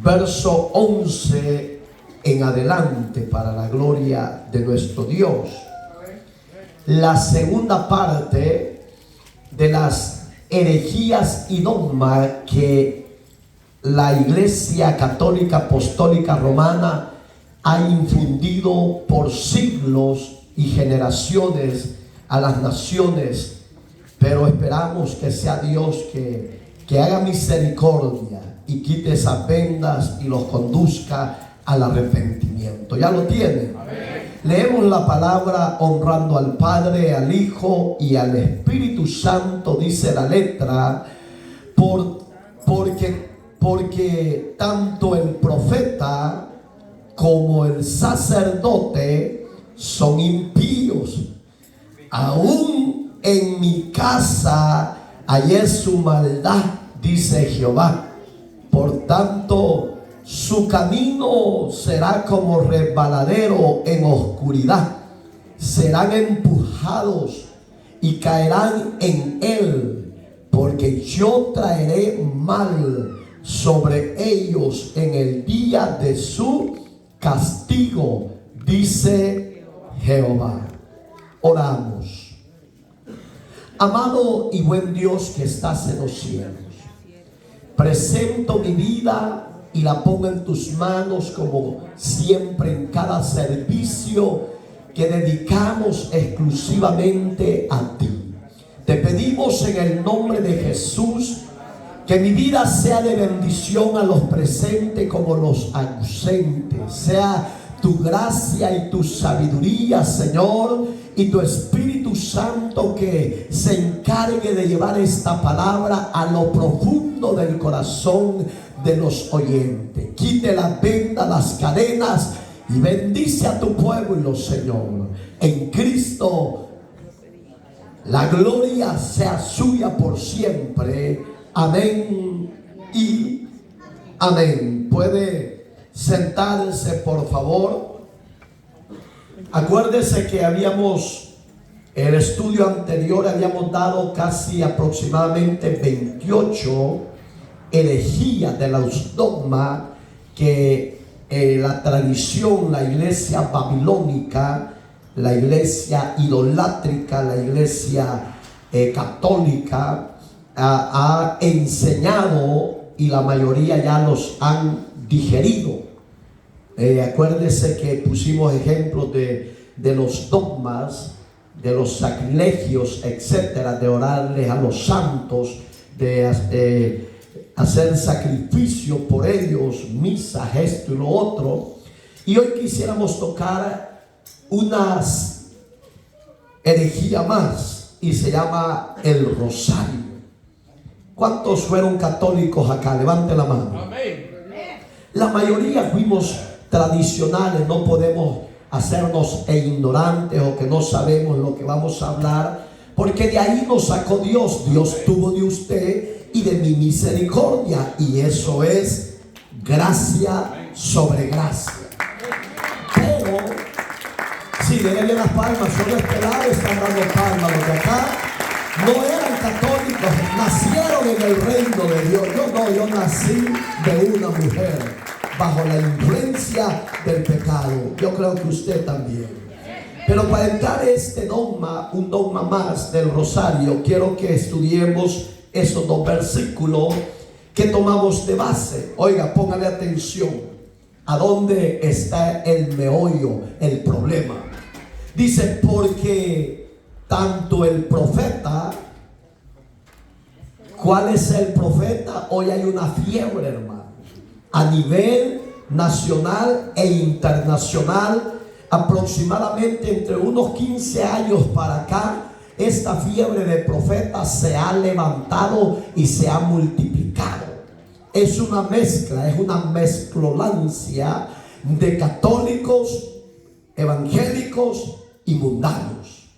verso 11 en adelante, para la gloria de nuestro Dios. La segunda parte de las herejías y dogmas que la Iglesia Católica Apostólica Romana ha infundido por siglos y generaciones a las naciones, pero esperamos que sea Dios que haga misericordia y quite esas vendas y los conduzca al arrepentimiento. ¿Ya lo tienen? Leemos la palabra honrando al Padre, al Hijo y al Espíritu Santo, dice la letra, porque tanto el profeta como el sacerdote son impíos. Aún en mi casa hallé su maldad, dice Jehová. Por tanto, su camino será como resbaladero en oscuridad. Serán empujados y caerán en él, porque yo traeré mal sobre ellos en el día de su castigo, dice Jehová. Oramos. Amado y buen Dios que estás en los cielos, presento mi vida y la pongo en tus manos, como siempre en cada servicio que dedicamos exclusivamente a ti. Te pedimos en el nombre de Jesús que mi vida sea de bendición a los presentes como los ausentes. Sea tu gracia y tu sabiduría, Señor, y tu Espíritu Santo que se encargue de llevar esta palabra a lo profundo del corazón de los oyentes. Quite las vendas, las cadenas, y bendice a tu pueblo, Señor. En Cristo la gloria sea suya por siempre. Amén y amén. Puede sentarse, por favor. Acuérdese que el estudio anterior habíamos dado casi aproximadamente 28 herejías de los dogmas que la tradición, la iglesia babilónica, la iglesia idolátrica, la iglesia católica ha enseñado, y la mayoría ya los han digerido. Acuérdese que pusimos ejemplos de los dogmas, de los sacrilegios, etcétera, de orarles a los santos, de hacer sacrificio por ellos, misa, esto y lo otro. Y hoy quisiéramos tocar unas herejía más, y se llama el rosario. ¿Cuántos fueron católicos acá? Levante la mano. Amén. La mayoría fuimos tradicionales, no podemos hacernos ignorantes o que no sabemos lo que vamos a hablar, porque de ahí nos sacó Dios. Dios tuvo de usted y de mi misericordia, y eso es gracia sobre gracia. Pero si denle las palmas, solo este lado están dando palmas. Los de acá no eran católicos, nacieron en el reino de Dios. Yo nací de una mujer bajo la influencia del pecado. Yo creo que usted también. Pero para entrar este dogma, un dogma más del rosario, quiero que estudiemos esos dos versículos que tomamos de base. Oiga, póngale atención. ¿A dónde está el meollo, el problema? Dice, porque tanto el profeta, ¿cuál es el profeta? Hoy hay una fiebre, hermano, a nivel nacional e internacional. Aproximadamente entre unos 15 años para acá, esta fiebre de profetas se ha levantado y se ha multiplicado. Es una mezcla, es una mezclolancia de católicos, evangélicos y mundanos.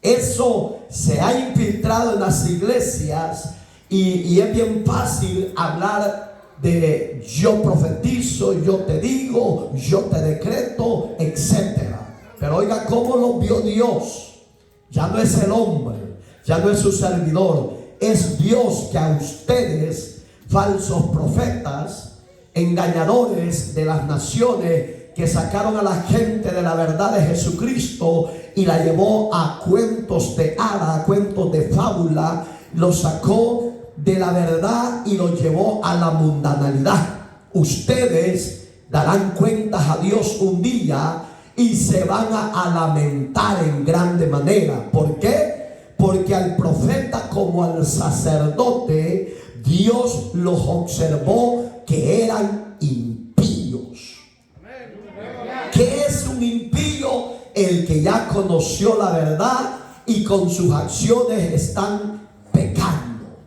Eso se ha infiltrado en las iglesias, y es bien fácil hablar de yo profetizo, yo te digo, yo te decreto, etcétera. Pero oiga cómo lo vio Dios. Ya no es el hombre, ya no es su servidor, es Dios que a ustedes, falsos profetas, engañadores de las naciones, que sacaron a la gente de la verdad de Jesucristo y la llevó a cuentos de hada, a cuentos de fábula, lo sacó de la verdad y lo llevó a la mundanalidad. Ustedes darán cuentas a Dios un día y se van a lamentar en grande manera. ¿Por qué? Porque al profeta como al sacerdote Dios los observó que eran impíos. ¿Qué es un impío? El que ya conoció la verdad y con sus acciones están pecando.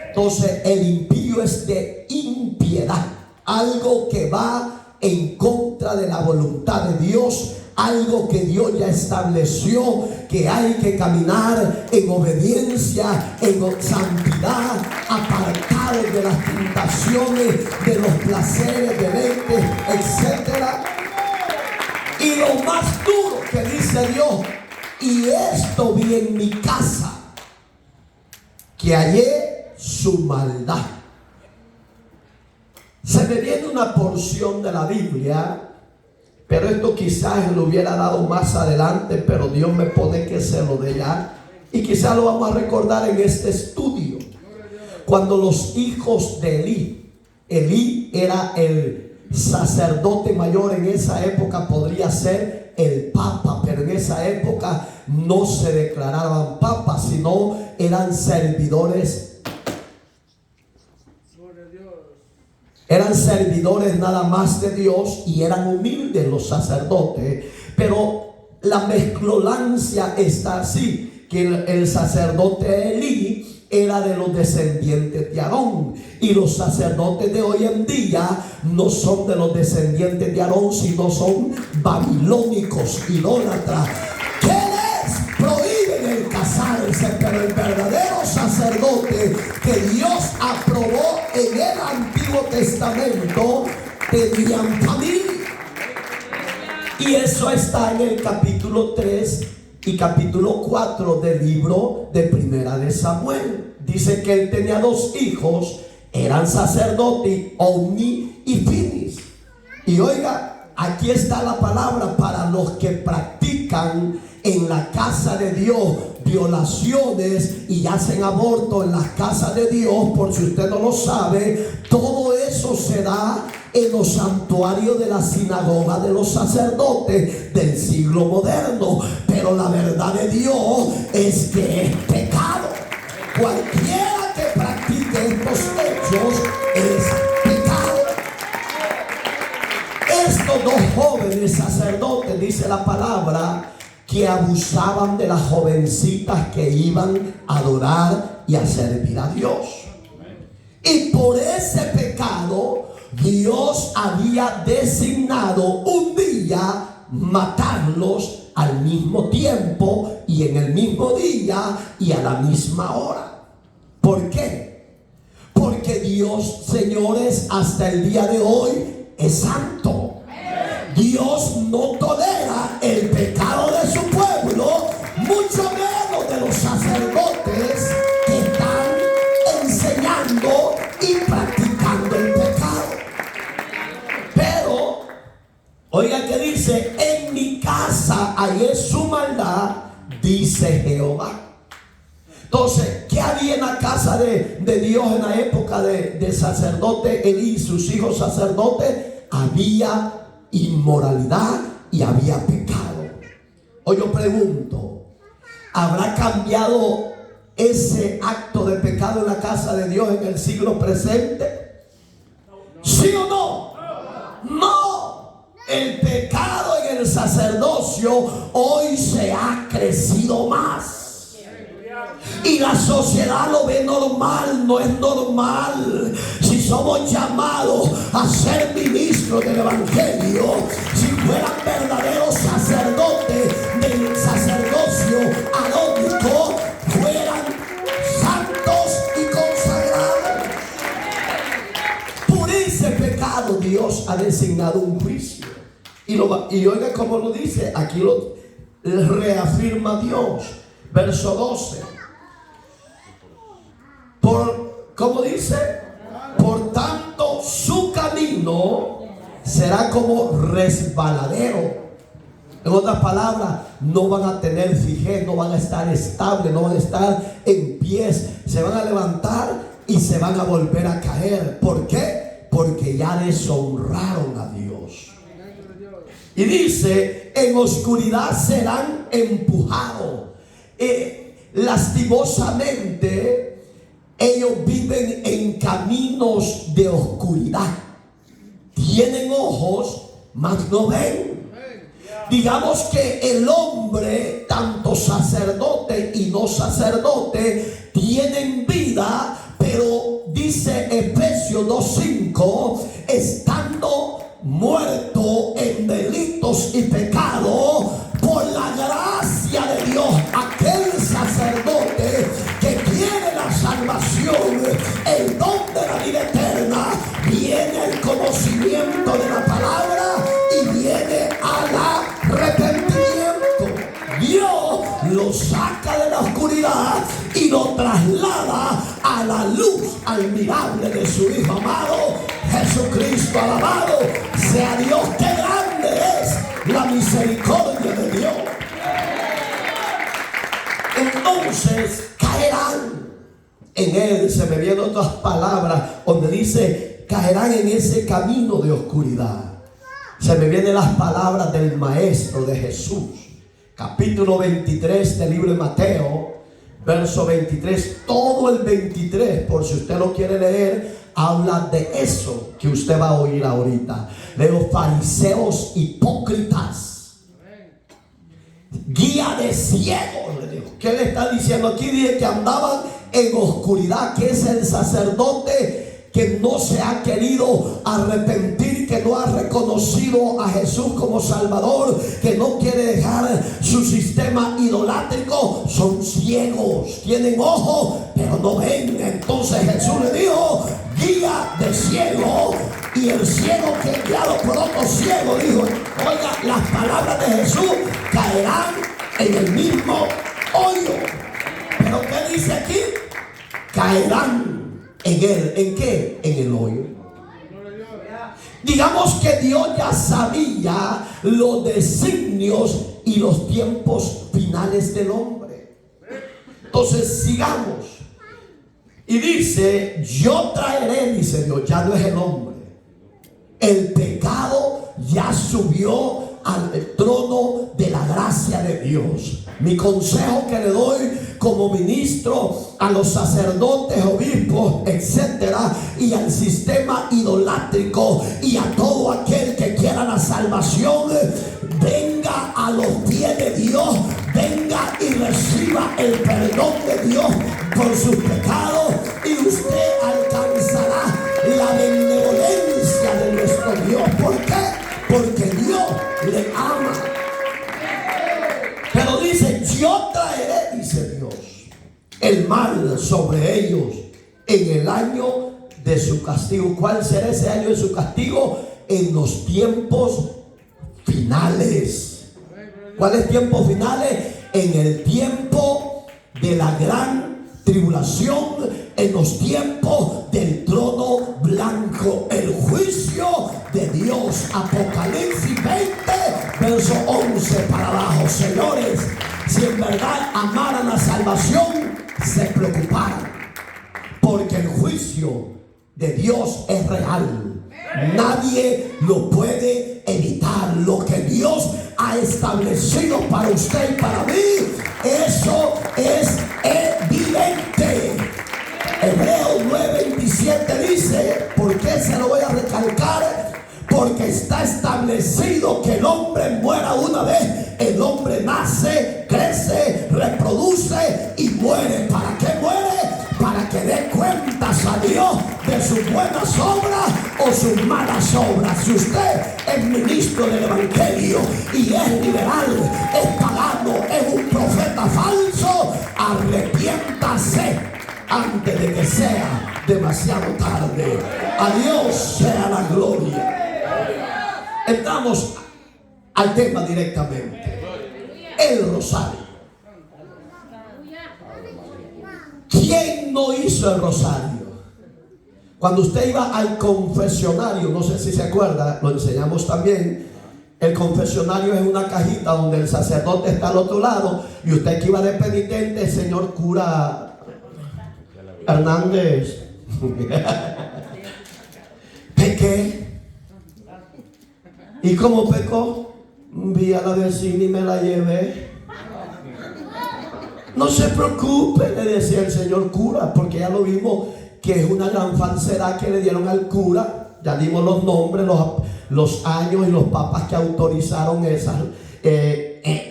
Entonces el impío es de impiedad, algo que va en contra de la voluntad de Dios, algo que Dios ya estableció, que hay que caminar en obediencia, en santidad, apartado de las tentaciones, de los placeres de mente, etcétera. Y lo más duro que dice Dios: y esto vi en mi casa, que hallé su maldad. Se me viene una porción de la Biblia, pero esto quizás lo hubiera dado más adelante, pero Dios me pone que se lo dé ya, y quizás lo vamos a recordar en este estudio. Cuando los hijos de Elí era el sacerdote mayor en esa época, podría ser el papa, pero en esa época no se declaraban papas, sino eran servidores. Eran servidores nada más de Dios y eran humildes los sacerdotes. Pero la mezclolancia está así, que el sacerdote Elí era de los descendientes de Aarón, y los sacerdotes de hoy en día no son de los descendientes de Aarón, sino son babilónicos, idólatras. ¿Qué les prohíben el casarse? Pero el verdadero sacerdote que Dios aprobó en el Antiguo Testamento tenían familia. Y eso está en el capítulo 3 y capítulo 4 del libro de Primera de Samuel. Dice que él tenía 2 hijos, eran sacerdotes, Ofni y Finis. Y oiga, aquí está la palabra para los que practican en la casa de Dios violaciones y hacen aborto en las casas de Dios. Por si usted no lo sabe, todo eso se da en los santuarios de la sinagoga de los sacerdotes del siglo moderno. Pero la verdad de Dios es que es pecado. Cualquiera que practique estos hechos es pecado. Estos 2 jóvenes sacerdotes, dice la palabra, que abusaban de las jovencitas que iban a adorar y a servir a Dios. Y por ese pecado Dios había designado un día matarlos al mismo tiempo y en el mismo día y a la misma hora. ¿Por qué? Porque Dios, señores, hasta el día de hoy es santo. Dios no tolera el pecado de su pueblo, mucho menos de los sacerdotes que están enseñando y practicando el pecado. Pero, oiga que dice: en mi casa hallé su maldad, dice Jehová. Entonces, ¿qué había en la casa de Dios en la época de sacerdote Elí y sus hijos sacerdotes? Había inmoralidad y había pecado. Hoy yo pregunto, ¿habrá cambiado ese acto de pecado en la casa de Dios en el siglo presente? ¿Sí o no? No. El pecado en el sacerdocio hoy se ha crecido más. Y la sociedad lo ve normal. No es normal. Si somos llamados a ser ministros del evangelio, si fueran verdaderos sacerdotes del sacerdocio arónico, fueran santos y consagrados. Por ese pecado Dios ha designado un juicio. Y oiga cómo lo dice, aquí lo reafirma Dios. Verso 12. ¿cómo dice? Por tanto, su camino será como resbaladero. En otras palabras, no van a tener fijez, no van a estar estables, no van a estar en pies. Se van a levantar y se van a volver a caer. ¿Por qué? Porque ya deshonraron a Dios. Y dice, en oscuridad serán empujados. Lastimosamente, ellos viven en caminos de oscuridad. Tienen ojos, mas no ven. Digamos que el hombre, tanto sacerdote y no sacerdote, tienen vida, pero dice Efesios 2:5, estando muerto en delitos y pecados, por la gracia de Dios, aquel sacerdote que tiene la salvación, el don de la vida eterna, viene el conocimiento de la palabra y viene al arrepentimiento. Dios lo saca de la oscuridad y lo traslada a la luz admirable de su Hijo amado Jesucristo. Alabado sea Dios. ¡Qué grande es la misericordia de Dios! Entonces caerán en él. Se me vienen otras palabras donde dice caerán en ese camino de oscuridad. Se me vienen las palabras del Maestro, de Jesús, capítulo 23 del libro de Mateo, verso 23. Todo el 23, por si usted lo quiere leer, habla de eso que usted va a oír ahorita. De los fariseos hipócritas, guía de ciegos, le digo. ¿Qué le está diciendo aquí? Dice que andaban en oscuridad, que es el sacerdote que no se ha querido arrepentir, que no ha reconocido a Jesús como Salvador, que no quiere dejar su sistema idolátrico. Son ciegos, tienen ojos pero no ven. Entonces Jesús le dijo, guía de ciego. Y el ciego que es guiado por otro ciego dijo, oiga, las palabras de Jesús caerán en el mismo hoyo. Pero ¿qué dice aquí? Caerán en él. ¿En qué? En el hoyo. Digamos que Dios ya sabía los designios y los tiempos finales del hombre. Entonces sigamos. Y dice, yo traeré, dice Dios, ya no es el hombre. El pecado ya subió al trono de la gracia de Dios. Mi consejo que le doy como ministro a los sacerdotes, obispos, etcétera, y al sistema idolátrico y a todo aquel que quiera la salvación, venga a los pies de Dios, venga y reciba el perdón de Dios por sus pecados, y usted alcanzará la benevolencia de nuestro Dios. ¿Por qué? Porque Dios le ama. Pero dice, yo traeré, dice Dios, el mal sobre ellos en el año de su castigo. ¿Cuál será ese año de su castigo? En los tiempos finales. ¿Cuáles tiempos finales? En el tiempo de la gran tribulación, en los tiempos del trono blanco, el juicio de Dios. Apocalipsis 20, verso 11 para abajo. Señores, si en verdad amaran la salvación, se preocuparan, porque el juicio de Dios es real. Nadie lo puede evitar. Lo que Dios ha establecido para usted y para mí, eso es evidente. Hebreos 9:27 dice, ¿por qué se lo voy a recalcar? Porque está establecido que el hombre muera una vez. El hombre nace, crece, reproduce y muere. ¿Para qué muere? Para que dé cuentas a Dios de sus buenas obras o sus malas obras. Si usted es ministro del evangelio y es liberal, es pagano, es un profeta falso, arrepiéntase antes de que sea demasiado tarde. A Dios sea la gloria. Entramos al tema directamente. El rosario. ¿Quién no hizo el rosario? Cuando usted iba al confesionario, no sé si se acuerda, lo enseñamos también. El confesionario es una cajita donde el sacerdote está al otro lado y usted que iba de penitente, señor cura Hernández, pequé. ¿Y cómo pecó? Vi a la vecina y me la llevé. No se preocupe, le decía el señor cura, porque ya lo vimos que es una gran falsedad que le dieron al cura. Ya dimos los nombres, los años y los papas que autorizaron esas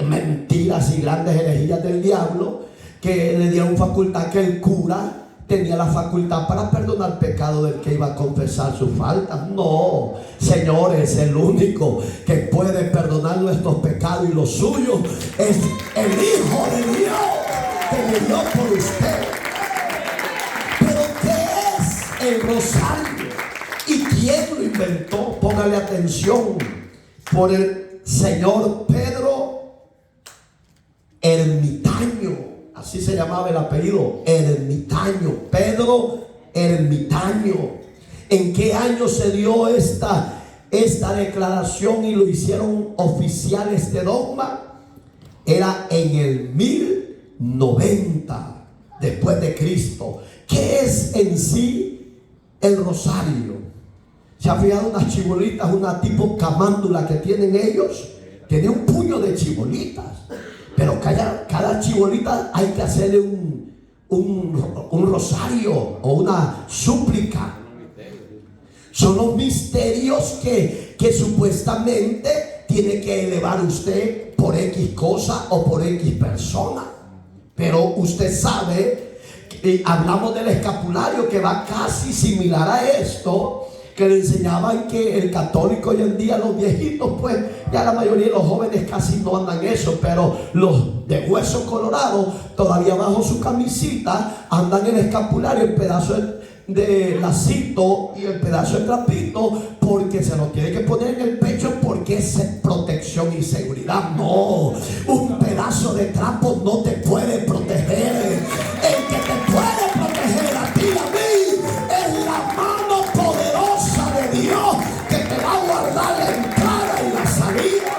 mentiras y grandes herejías del diablo, que le dieron facultad, que el cura tenía la facultad para perdonar el pecado del que iba a confesar sus faltas. No, señores, el único que puede perdonar nuestros pecados y los suyos es el Hijo de Dios que murió por usted. Pero ¿qué es el rosario? ¿Y quién lo inventó? Póngale atención. Por el señor Pedro Ermitaño. Así se llamaba el apellido, Ermitaño. Pedro Ermitaño. ¿En qué año se dio esta declaración y lo hicieron oficial este dogma? Era en el 1090 después de Cristo. ¿Qué es en sí el rosario? ¿Se ha fijado unas chibolitas, una tipo camándula que tienen ellos? Tiene un puño de chibolitas. Pero cada chibolita hay que hacerle un rosario o una súplica. Son los misterios que supuestamente tiene que elevar usted por X cosa o por X persona. Pero usted sabe, hablamos del escapulario que va casi similar a esto, que le enseñaban que el católico hoy en día, los viejitos, pues ya la mayoría de los jóvenes casi no andan eso, pero los de hueso colorado todavía bajo su camisita andan el escapulario, el pedazo de lacito y el pedazo de trapito, porque se lo tiene que poner en el pecho porque es protección y seguridad. No, un pedazo de trapo no te puede proteger. El que te puede proteger a ti y a mí es la mano poderosa de Dios que te va a guardar la entrada y la salida.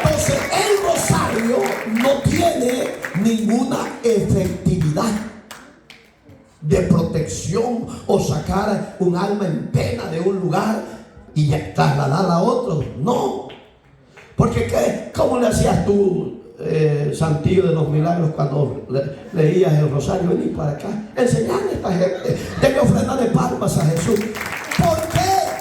Entonces el rosario no tiene ninguna efectividad de protección o sacar un alma en pena de un lugar y trasladarla a otro. No, porque ¿cómo le hacías tú, Santillo de los Milagros, cuando leías el rosario? Vení para acá, enseñarle a esta gente, denle ofrenda de palmas a Jesús. ¿Por qué?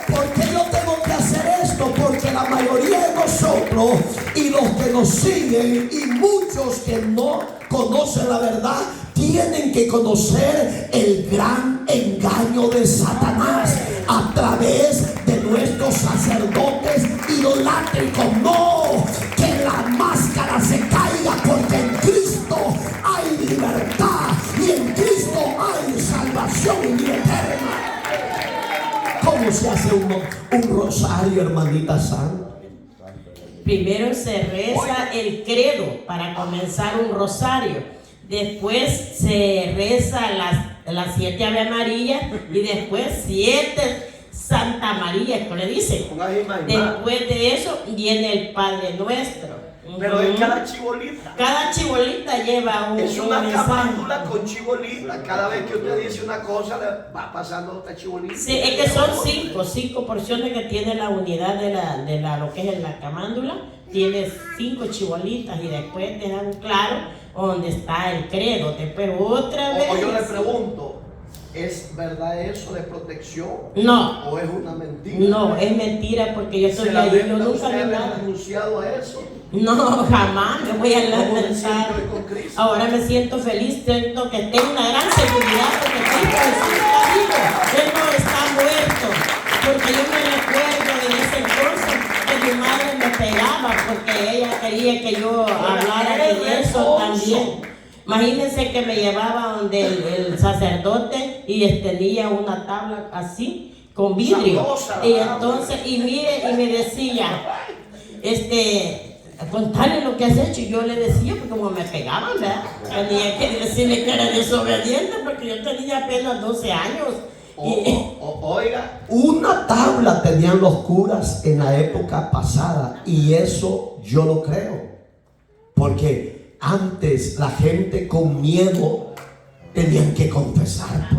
¿Por qué yo tengo que hacer esto? Porque la mayoría de nosotros y los que nos siguen y muchos que no conocen la verdad tienen que conocer el gran engaño de Satanás a través de nuestros sacerdotes idolátricos. No, que la máscara se caiga, porque en Cristo hay libertad y en Cristo hay salvación y vida eterna. ¿Cómo se hace un rosario, hermanita santa? Primero se reza el credo para comenzar un rosario. Después se reza las 7 Ave María y después 7 Santa María, que le dicen. Después de eso viene el Padre Nuestro. Pero es cada chibolita. Cada chibolita lleva es una camándula con chibolita. Cada vez que usted dice una cosa, le va pasando otra chibolita. Sí, es que son 5 porciones que tiene la unidad de lo que es la camándula. Tiene 5 chibolitas y después te dan claro donde está el credo. Pero otra vez. O yo le pregunto, ¿es verdad eso de protección? No. ¿O es una mentira? No, es mentira, porque yo estoy ahí, yo nunca vi nada. ¿Renunciado a eso? No, jamás me voy a lanzar. Ahora me siento feliz, siento que tengo una gran seguridad porque Cristo Jesús está vivo, Él no está muerto. Porque yo me recuerdo de ese entonces que mi madre me pegaba porque ella quería que yo hablara de eso también. Imagínense que me llevaba donde el sacerdote y tenía una tabla así con vidrio. Y entonces, y mire, y me decía, a contarle lo que has hecho. Y yo le decía, porque como me pegaban, ¿verdad? Tenía que decirle que era desobediente porque yo tenía apenas 12 años. Oiga, una tabla tenían los curas en la época pasada, y eso yo lo creo, porque antes la gente con miedo tenían que confesar.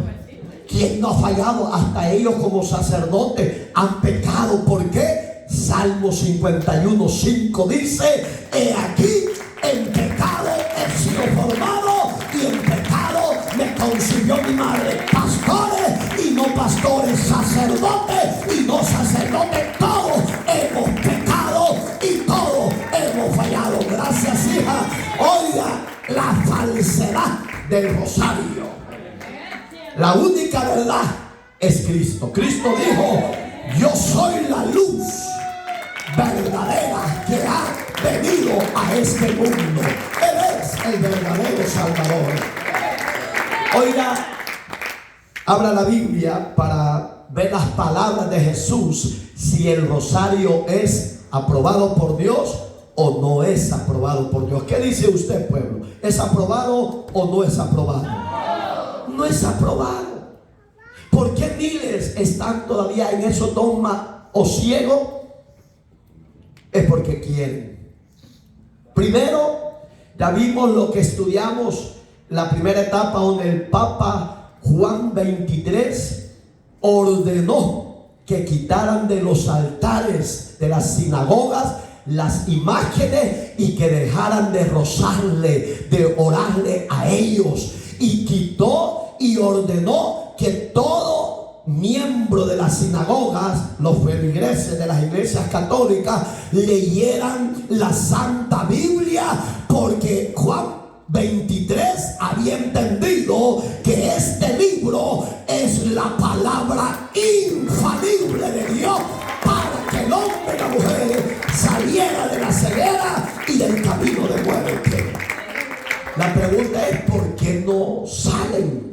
¿Quién no ha fallado? Hasta ellos como sacerdotes han pecado. ¿Por qué? Salmo 51:5 dice: he aquí, en pecado he sido formado y en pecado me concibió mi madre. Pastores y no pastores, sacerdotes y no sacerdotes, todos hemos pecado y todos hemos fallado. Gracias, hija. Oiga, la falsedad del rosario. La única verdad es Cristo. Cristo dijo: yo soy la luz verdadera que ha venido a este mundo. Él es el verdadero Salvador. Oiga, abra la Biblia para ver las palabras de Jesús, si el rosario es aprobado por Dios o no es aprobado por Dios. ¿Qué dice usted, pueblo? ¿Es aprobado o no es aprobado? No es aprobado. ¿Por qué miles están todavía en esos dogmas o ciegos? Es porque quieren. Primero, ya vimos lo que estudiamos, la primera etapa, donde el Papa Juan XXIII ordenó que quitaran de los altares de las sinagogas las imágenes y que dejaran de rozarle, de orarle a ellos. Y quitó y ordenó que todo miembro de las sinagogas, los feligreses de las iglesias católicas, leyeran la Santa Biblia, porque Juan 23 había entendido que este libro es la palabra infalible de Dios para que el hombre y la mujer saliera de la ceguera y del camino de muerte. La pregunta es: ¿por qué no salen?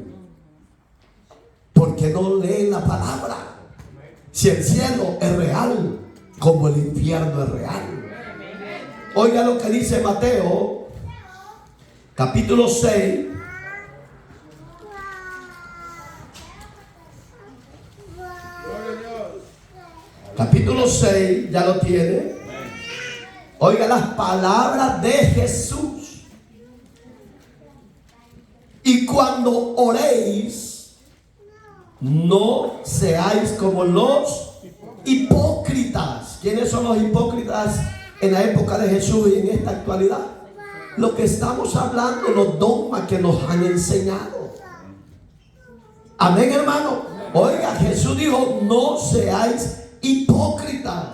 ¿Por qué no leen la palabra? Si el cielo es real, como el infierno es real. Oiga lo que dice Mateo, capítulo 6. Capítulo 6, ya lo tiene. Oiga las palabras de Jesús. Y cuando oréis, no seáis como los hipócritas. ¿Quiénes son los hipócritas en la época de Jesús y en esta actualidad? Lo que estamos hablando, los dogmas que nos han enseñado. Amén, hermano. Oiga, Jesús dijo: no seáis hipócritas,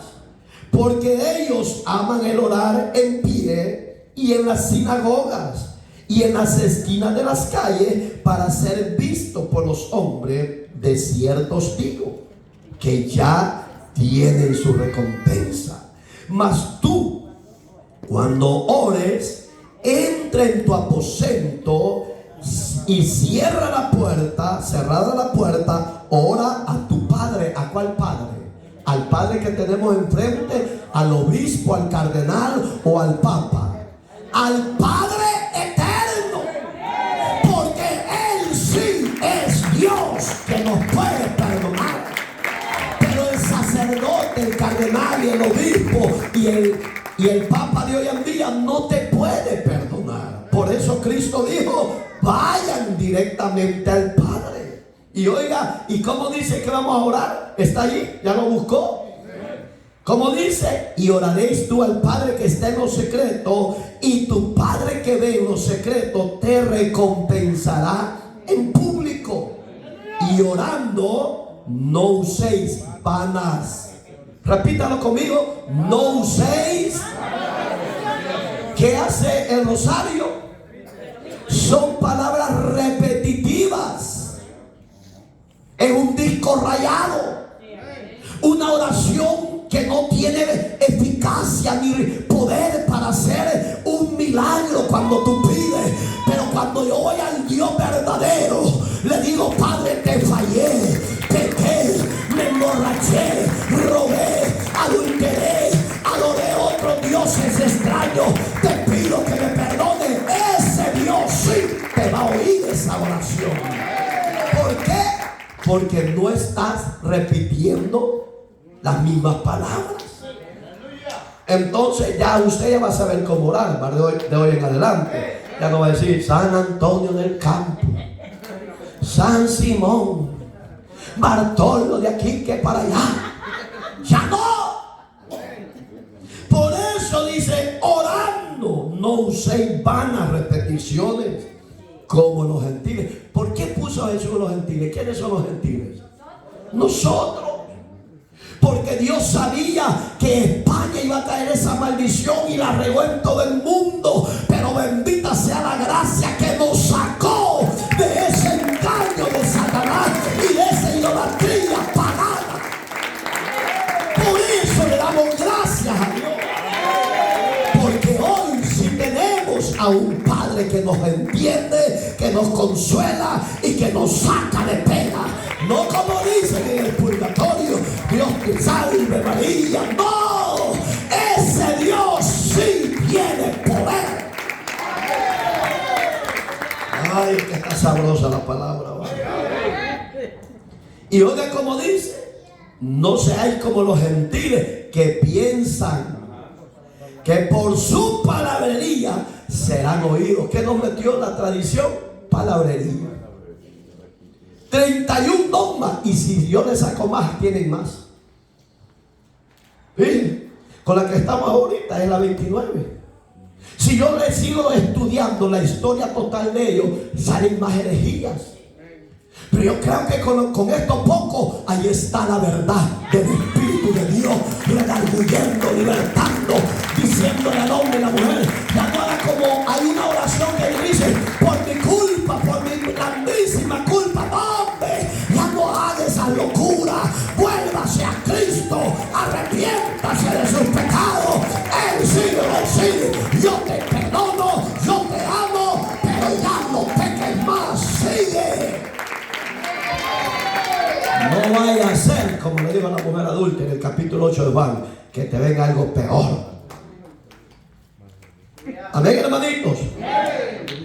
porque ellos aman el orar en pie y en las sinagogas y en las esquinas de las calles para ser visto por los hombres. De cierto os digo que ya tienen su recompensa. Mas tú, cuando ores, entra en tu aposento y cierra la puerta, cerrada la puerta, ora a tu Padre. ¿A cuál Padre? Al Padre que tenemos enfrente, al obispo, al cardenal o al Papa. Al Padre eterno, porque Él sí es Dios que nos puede perdonar. Pero el sacerdote, el cardenal y el obispo y el Papa de hoy en día no te puede perdonar. Por eso Cristo dijo: vayan directamente al Padre. Y oiga, ¿y cómo dice que vamos a orar? ¿Está allí? ¿Ya lo buscó? ¿Cómo dice? Y oraréis tú al Padre que está en lo secreto, y tu Padre que ve en lo secreto te recompensará en público. Y orando, no uséis vanas. Repítalo conmigo: no uséis. ¿Qué hace el rosario? Son palabras repetitivas. Es un disco rayado, una oración que no tiene eficacia ni poder para hacer un milagro cuando tú pides. Pero cuando yo voy al Dios verdadero, le digo: Padre, te fallé, pequé, me emborraché, robé, adulteré, adoré otros dioses extraños. Porque no estás repitiendo las mismas palabras. Entonces ya usted ya va a saber cómo orar de hoy en adelante. Ya no va a decir San Antonio del Campo, San Simón, Bartolo de aquí que para allá. Ya no. Por eso dice orando, no uséis vanas repeticiones como los gentiles. ¿Por qué puso Jesús los gentiles? ¿Quiénes son los gentiles? Nosotros. Porque Dios sabía que España iba a traer esa maldición y la regó en todo el mundo. Pero bendita sea la gracia que nos sacó de ese engaño de Satanás y de esa idolatría pagana. Por eso le damos gracias a Dios. Porque hoy sí tenemos a un Padre que nos entiende, que nos consuela y que nos saca de pena. No como dicen en el purgatorio, Dios te salve María. No, ese Dios sí tiene poder. Ay, que está sabrosa la palabra. Y oiga como dice, no seáis como los gentiles que piensan que por su palabrería serán oídos. ¿Qué nos metió la tradición? Palabrería. 31 dogmas, y si yo le saco más, tienen más. ¿Sí? Con la que estamos ahorita es la 29. Si yo le sigo estudiando la historia total de ellos, salen más herejías. Pero yo creo que con esto poco, ahí está la verdad del Espíritu de Dios, redarguyendo, libertando, diciéndole al hombre y a la mujer. Ya no era como hay una oración que dice: por mi culpa, por mi grandísima culpa, no, hombre, ya no haga esa locura, vuélvase a Cristo, arrepiéntase de sus pecados. Él sigue decir: yo te perdono, yo te amo, pero ya no peques más, sigue. No vaya a ser, como le digo a la mujer adulta en el capítulo 8 de Juan, que te venga algo peor. Amén, hermanitos.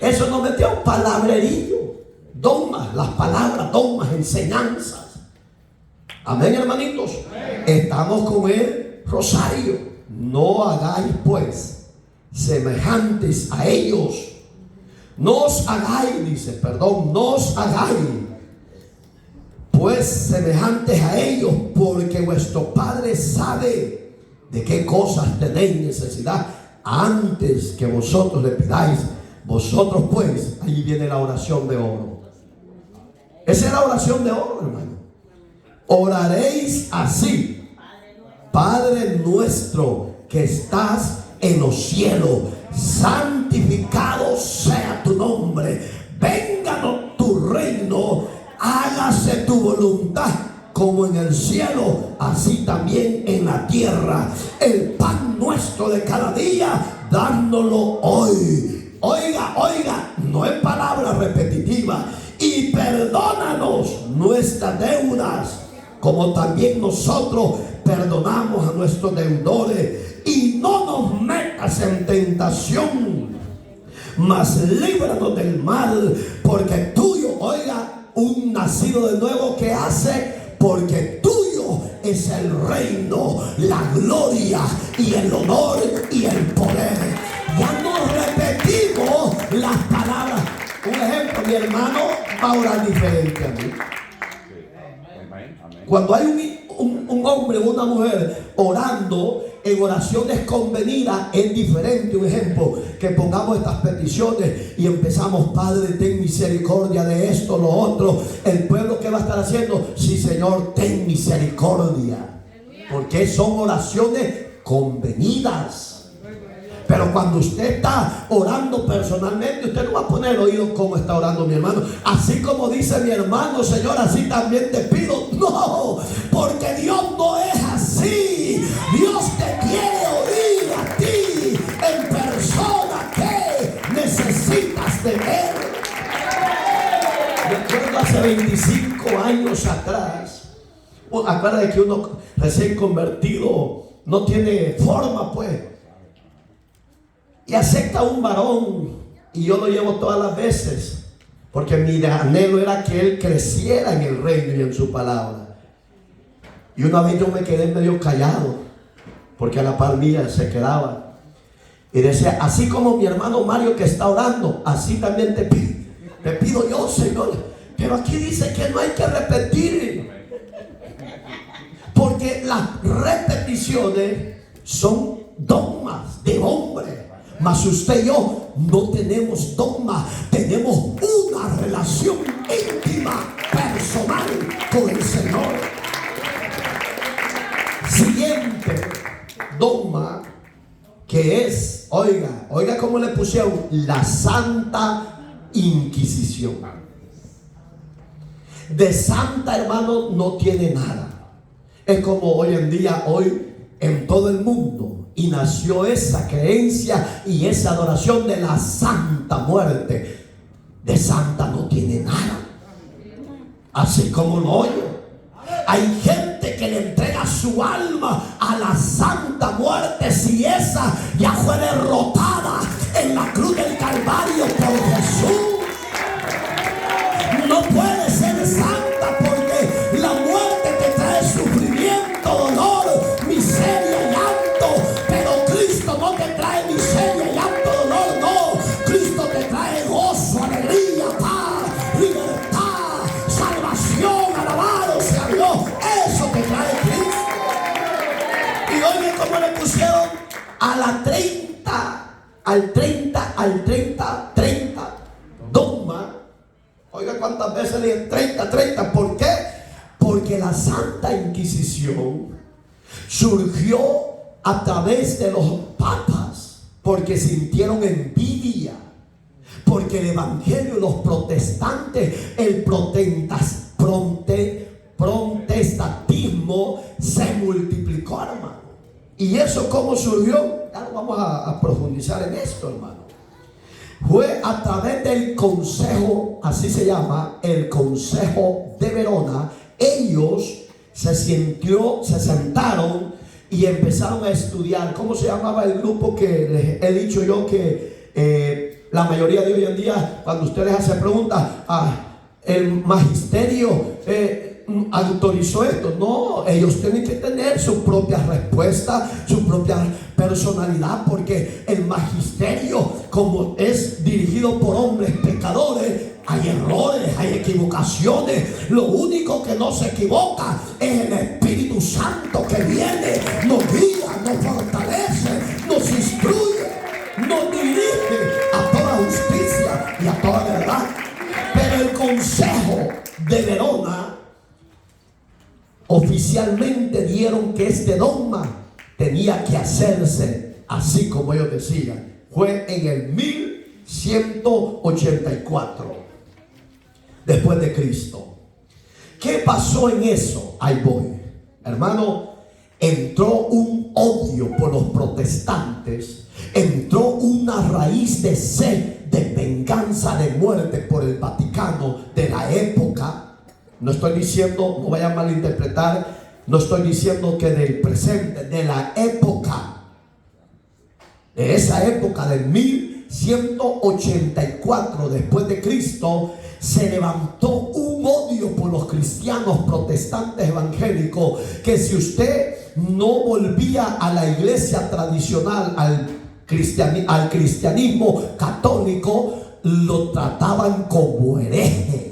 Eso nos metió un palabrerillo, dogmas, las palabras, dogmas, enseñanzas. Amén, hermanitos. Estamos con el rosario. No hagáis pues semejantes a ellos. No os hagáis, dice, perdón, no os hagáis pues semejantes a ellos, porque vuestro Padre sabe de qué cosas tenéis necesidad antes que vosotros le pidáis. Vosotros pues, ahí viene la oración de oro. Esa es la oración de oro, hermano. Oraréis así: Padre nuestro que estás en los cielos, santificado sea tu nombre, venga tu reino, hágase tu voluntad como en el cielo, así también en la tierra. El pan nuestro de cada día, dándolo hoy. Oiga, no es palabra repetitiva. Y perdónanos nuestras deudas, como también nosotros perdonamos a nuestros deudores. Y no nos metas en tentación, mas líbranos del mal, porque tuyo, oiga, un nacido de nuevo que hace, porque tuyo es el reino, la gloria y el honor y el poder. Ya no repetimos las palabras. Un ejemplo, mi hermano va a orar diferente a mí. Cuando hay un hombre o una mujer orando en oraciones convenidas, es diferente. Un ejemplo, que pongamos estas peticiones y empezamos: Padre, ten misericordia de esto, lo otro. El pueblo, ¿qué va a estar haciendo? Sí, Señor, ten misericordia, porque son oraciones convenidas. Pero cuando usted está orando personalmente, usted no va a poner el oído como está orando mi hermano. Así como dice mi hermano, Señor, así también te pido. No, porque Dios no es así. Dios te quiere oír a ti en persona. ¿Qué necesitas de Él? Recuerdo hace 25 años atrás. Acuérdate que uno recién convertido no tiene forma, pues. Y acepta un varón, y yo lo llevo todas las veces porque mi anhelo era que él creciera en el reino y en su palabra. Y una vez yo me quedé medio callado, porque a la par mía se quedaba, y decía: así como mi hermano Mario que está orando, así también te pido yo, Señor. Pero aquí dice que no hay que repetir, porque las repeticiones son dogmas de hombre. Mas usted y yo no tenemos dogma, tenemos una relación íntima, personal con el Señor. Siguiente dogma, que es, oiga cómo le pusieron: la Santa Inquisición. De santa, hermano, no tiene nada. Es como hoy en día, en todo el mundo, y nació esa creencia y esa adoración de la santa muerte. De santa no tiene nada. Así como lo oye, hay gente que le entrega su alma a la santa muerte, si esa ya fue derrotada en la cruz del Calvario por Jesús. No puede ser santa, porque la muerte te trae sufrimiento, dolor, miseria, llanto. Pero Cristo no te trae miseria, llanto, dolor, no. Cristo te trae gozo, alegría, paz, libertad, salvación. Alabado sea Dios. Eso te trae Cristo. Y oye cómo le pusieron a la 30 dogma. Oiga cuántas veces le dije 30. ¿Por qué? Porque la Santa Inquisición surgió a través de los papas, porque sintieron envidia, porque el evangelio, los protestantes, el protestantismo se multiplicó, hermano. ¿Y eso cómo surgió? Ya no vamos a profundizar en esto, hermano. Fue a través del consejo, así se llama, el Consejo de Verona. Ellos se sentaron y empezaron a estudiar. ¿Cómo se llamaba el grupo que les he dicho yo que la mayoría de hoy en día, cuando ustedes hacen preguntas, el magisterio autorizó esto? No, ellos tienen que tener su propia respuesta, su propia personalidad, porque el magisterio, como es dirigido por hombres pecadores, hay errores, hay equivocaciones. Lo único que no se equivoca es el Espíritu Santo, que viene, nos guía, nos fortalece, nos instruye, nos dirige a toda justicia y a toda verdad. Pero el Consejo de Verona oficialmente dieron que este dogma tenía que hacerse así como ellos decían. Fue en el 1184 después de Cristo. ¿Qué pasó en eso? Ahí voy, hermano. Entró un odio por los protestantes, entró una raíz de sed, de venganza, de muerte por el Vaticano de la época. No estoy diciendo, no vaya a malinterpretar, no estoy diciendo que del presente, de la época, de esa época del 1184 después de Cristo, se levantó un odio por los cristianos protestantes evangélicos, que si usted no volvía a la iglesia tradicional, al cristianismo católico, lo trataban como hereje.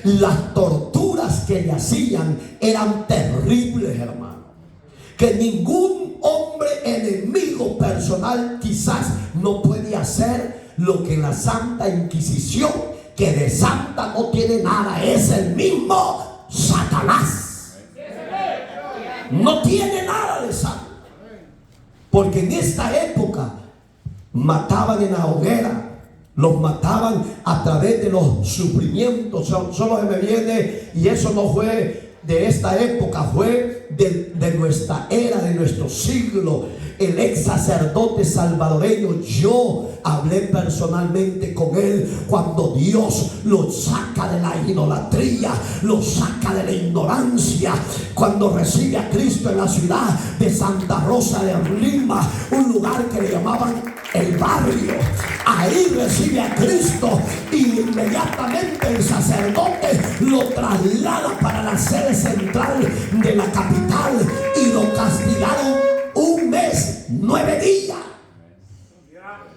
Las torturas que le hacían eran terribles, hermano, que ningún hombre enemigo personal quizás no puede hacer lo que la Santa Inquisición, que de santa no tiene nada, es el mismo Satanás. No tiene nada de santo, porque en esta época mataban en la hoguera, los mataban a través de los sufrimientos. Solo se me viene, y eso no fue de esta época, fue de nuestra era, de nuestro siglo, el ex sacerdote salvadoreño. Yo hablé personalmente con él cuando Dios lo saca de la idolatría, lo saca de la ignorancia, cuando recibe a Cristo en la ciudad de Santa Rosa de Lima, un lugar que le llamaban el barrio. Ahí recibe a Cristo y inmediatamente el sacerdote lo traslada para la sede central de la capital y lo castigaron 1 mes, 9 días,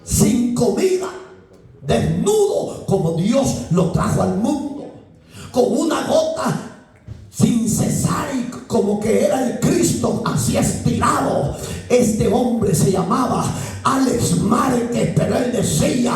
sin comida, desnudo como Dios lo trajo al mundo, con una gota sin cesar y como que era el Cristo así estirado. Este hombre se llamaba Alex Márquez, pero él decía,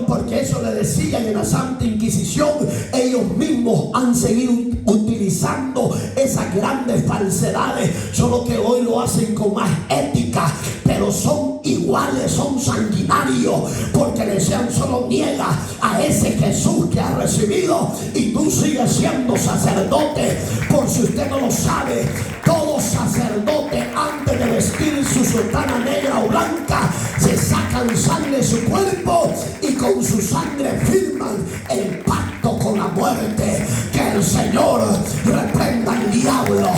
porque eso le decían en la Santa Inquisición, ellos mismos han seguido utilizando esas grandes falsedades, solo que hoy lo hacen con más ética, pero son iguales, son sanguinarios, porque le decían, solo niega a ese Jesús que ha recibido y tú sigues siendo sacerdote. Por si usted no lo sabe, todo sacerdote, antes de vestir su sotana negra o blanca, se sacan sangre de su cuerpo y con su sangre firman el pacto con la muerte. Que el Señor reprenda al diablo,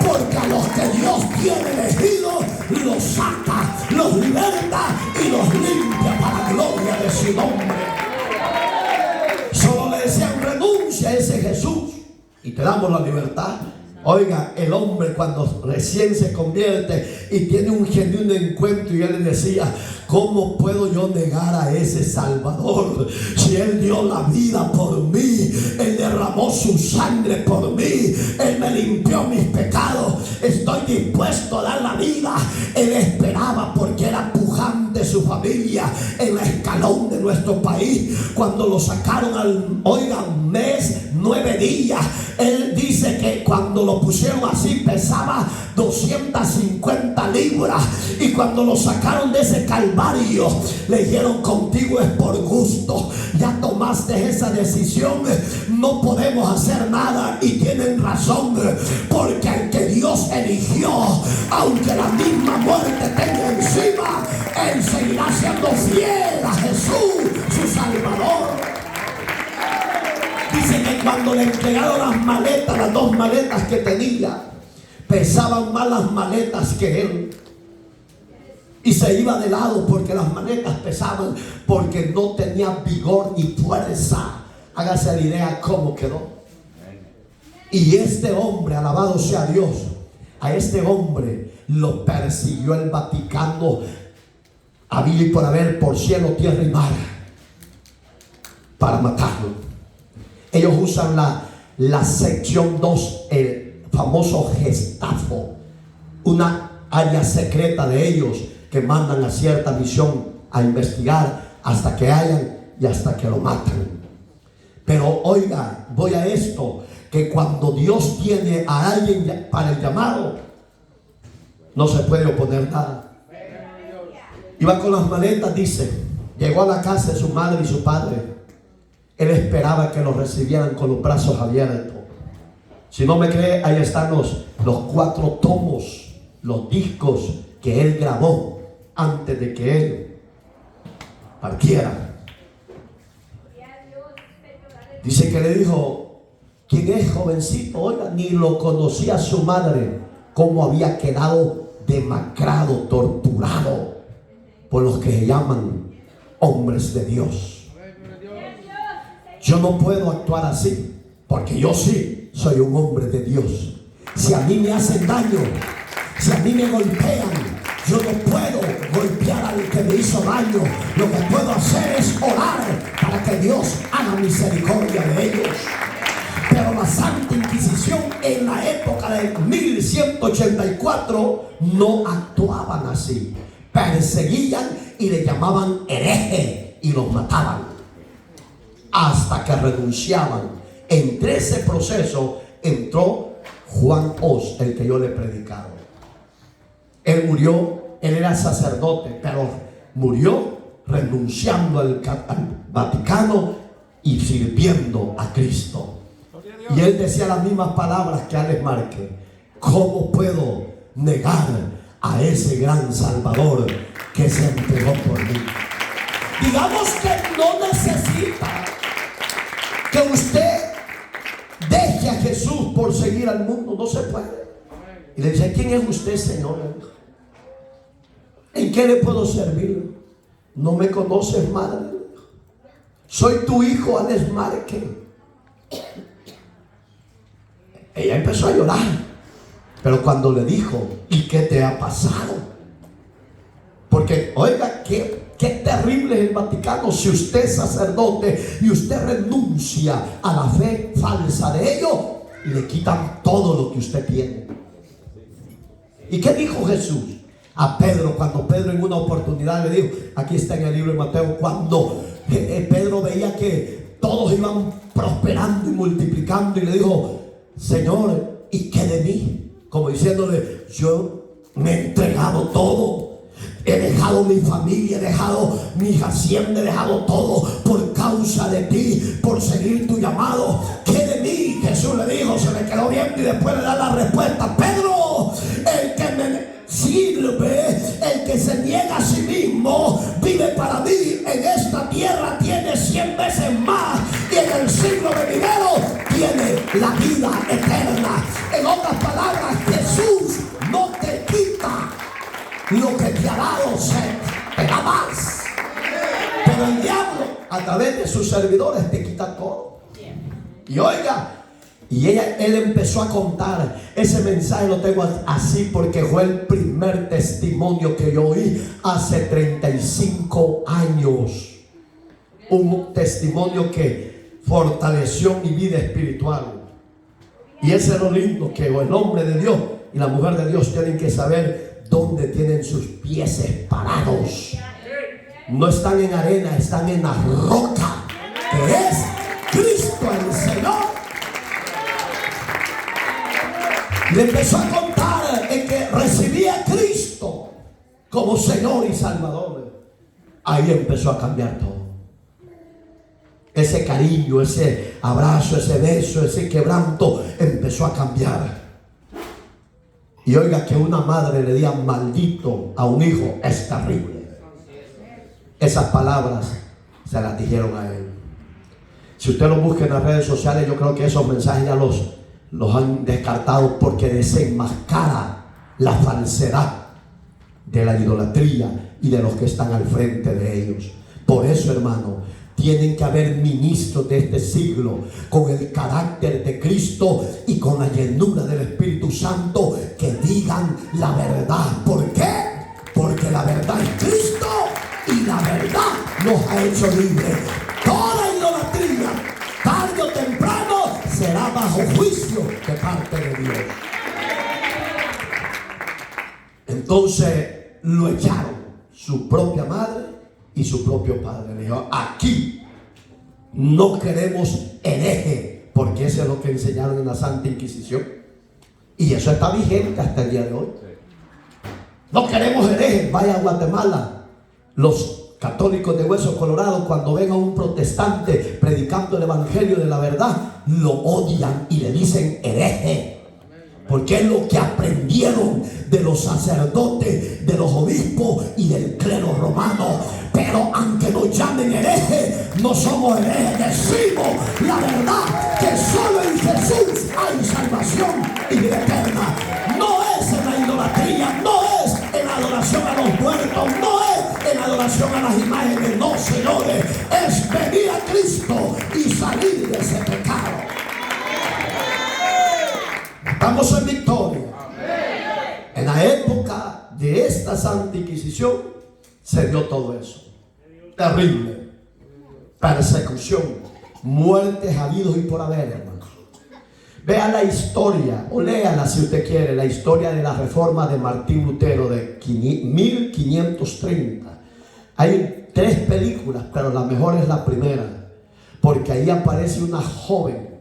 porque a los que Dios tiene elegidos los saca, los liberta y los limpia para la gloria de su nombre. Solo le decían, renuncia a ese Jesús y te damos la libertad. Oiga, el hombre cuando recién se convierte y tiene un genuino encuentro, y él le decía, ¿cómo puedo yo negar a ese Salvador? Si Él dio la vida por mí, Él derramó su sangre por mí, Él me limpió mis pecados, estoy dispuesto a dar la vida. Él esperaba, porque era pujante su familia en el escalón de nuestro país. Cuando lo sacaron un mes, 9 días, él dice que cuando lo pusieron así pesaba 250 libras, y cuando lo sacaron de ese calvario le dijeron, contigo es por gusto, ya tomaste esa decisión, no podemos hacer nada. Y tienen razón, porque al que Dios eligió, aunque la misma muerte tenga encima, Él seguirá siendo fiel a Jesús, su Salvador. Dice que cuando le entregaron las maletas, las 2 maletas que tenía, pesaban más las maletas que él. Y se iba de lado porque las maletas pesaban, porque no tenía vigor ni fuerza. Hágase la idea cómo quedó. Y este hombre, alabado sea Dios, a este hombre lo persiguió el Vaticano, habido y por haber, por cielo, tierra y mar, para matarlo. Ellos usan la sección 2, el famoso Gestapo, una área secreta de ellos que mandan a cierta misión a investigar hasta que hayan y hasta que lo matan. Pero oiga, voy a esto, que cuando Dios tiene a alguien para el llamado, no se puede oponer nada. Iba con las maletas, dice, llegó a la casa de su madre y su padre. Él esperaba que lo recibieran con los brazos abiertos. Si no me cree, ahí están los 4 tomos, los discos que él grabó antes de que él partiera. Dice que le dijo, ¿quién es, jovencito? Oiga, ni lo conocía su madre, cómo había quedado demacrado, torturado por los que se llaman hombres de Dios. Yo no puedo actuar así, porque yo sí soy un hombre de Dios. Si a mí me hacen daño, si a mí me golpean, yo no puedo golpear al que me hizo daño. Lo que puedo hacer es orar para que Dios haga misericordia de ellos. Pero la Santa Inquisición en la época de 1184 no actuaban así. Perseguían y le llamaban hereje y los mataban hasta que renunciaban. Entre ese proceso entró Juan Hos, el que yo le he predicado. Él murió, él era sacerdote, pero murió renunciando al Vaticano y sirviendo a Cristo. Y él decía las mismas palabras que Alex Márquez. ¿Cómo puedo negar a ese gran Salvador que se entregó por mí? Digamos que no necesita que usted deje a Jesús por seguir al mundo. No se puede. Y le dice: ¿quién es usted, Señor? ¿En qué le puedo servir? ¿No me conoces, madre? Soy tu hijo, Alex Márquez. Ella empezó a llorar. Pero cuando le dijo: ¿y qué te ha pasado? Porque, oiga, qué terrible es el Vaticano. Si usted es sacerdote y usted renuncia a la fe falsa de ellos, le quitan todo lo que usted tiene. ¿Y qué dijo Jesús a Pedro cuando Pedro en una oportunidad le dijo? Aquí está en el libro de Mateo, cuando Pedro veía que todos iban prosperando y multiplicando, y le dijo: Señor, ¿y qué de mí? Como diciéndole: yo me he entregado todo. He dejado mi familia, he dejado mi hacienda, he dejado todo por causa de ti, por seguir tu llamado. ¿Qué de mí? Jesús le dijo, se le quedó bien y después le da la respuesta: Pedro, el que me sirve, el que se niega a sí mismo, vive para mí. En esta tierra tiene 100 veces más, y en el siglo venidero tiene la vida eterna. En otras palabras, Jesús no te quita lo que te ha dado, te da más. Pero el diablo, a través de sus servidores, te quita todo. Y oiga, él empezó a contar. Ese mensaje lo tengo así porque fue el primer testimonio que yo oí hace 35 años. Un testimonio que fortaleció mi vida espiritual. Y ese es lo lindo, que el hombre de Dios y la mujer de Dios tienen que saber dónde tienen sus pies parados. No están en arena, están en la roca, que es Cristo el Señor. Le empezó a contar en que recibía a Cristo como Señor y Salvador. Ahí empezó a cambiar todo. Ese cariño, ese abrazo, ese beso, ese quebranto empezó a cambiar. Y oiga, que una madre le diga maldito a un hijo es terrible. Esas palabras se las dijeron a él. Si usted lo busca en las redes sociales, yo creo que esos mensajes ya los han descartado, porque desenmascara la falsedad de la idolatría y de los que están al frente de ellos. Por eso, hermano, tienen que haber ministros de este siglo con el carácter de Cristo y con la llenura del Espíritu Santo, que digan la verdad. ¿Por qué? Porque la verdad es Cristo y la verdad nos ha hecho libres. Toda idolatría, tarde o temprano, será bajo juicio de parte de Dios. Entonces lo echaron, su propia madre y su propio padre. Le dijo: aquí no queremos hereje, porque eso es lo que enseñaron en la Santa Inquisición, y eso está vigente hasta el día de hoy. No queremos herejes. Vaya a Guatemala, los católicos de hueso colorado, cuando ven a un protestante predicando el evangelio de la verdad, lo odian y le dicen hereje, porque es lo que aprendieron de los sacerdotes, de los obispos y del clero romano. Pero aunque nos llamen herejes, no somos herejes. Decimos la verdad, que solo en Jesús hay salvación y vida eterna. No es en la idolatría, no es en la adoración a los muertos, no es en la adoración a las imágenes. No, señores, es venir a Cristo y salir de ese pecado. Estamos en victoria. En la época de esta Santa Inquisición se dio todo eso. Terrible. Persecución, muertes habidos y por haber, hermano. Vea la historia, o léala si usted quiere, la historia de la reforma de Martín Lutero de 1530. Hay 3 películas, pero la mejor es la primera, porque ahí aparece una joven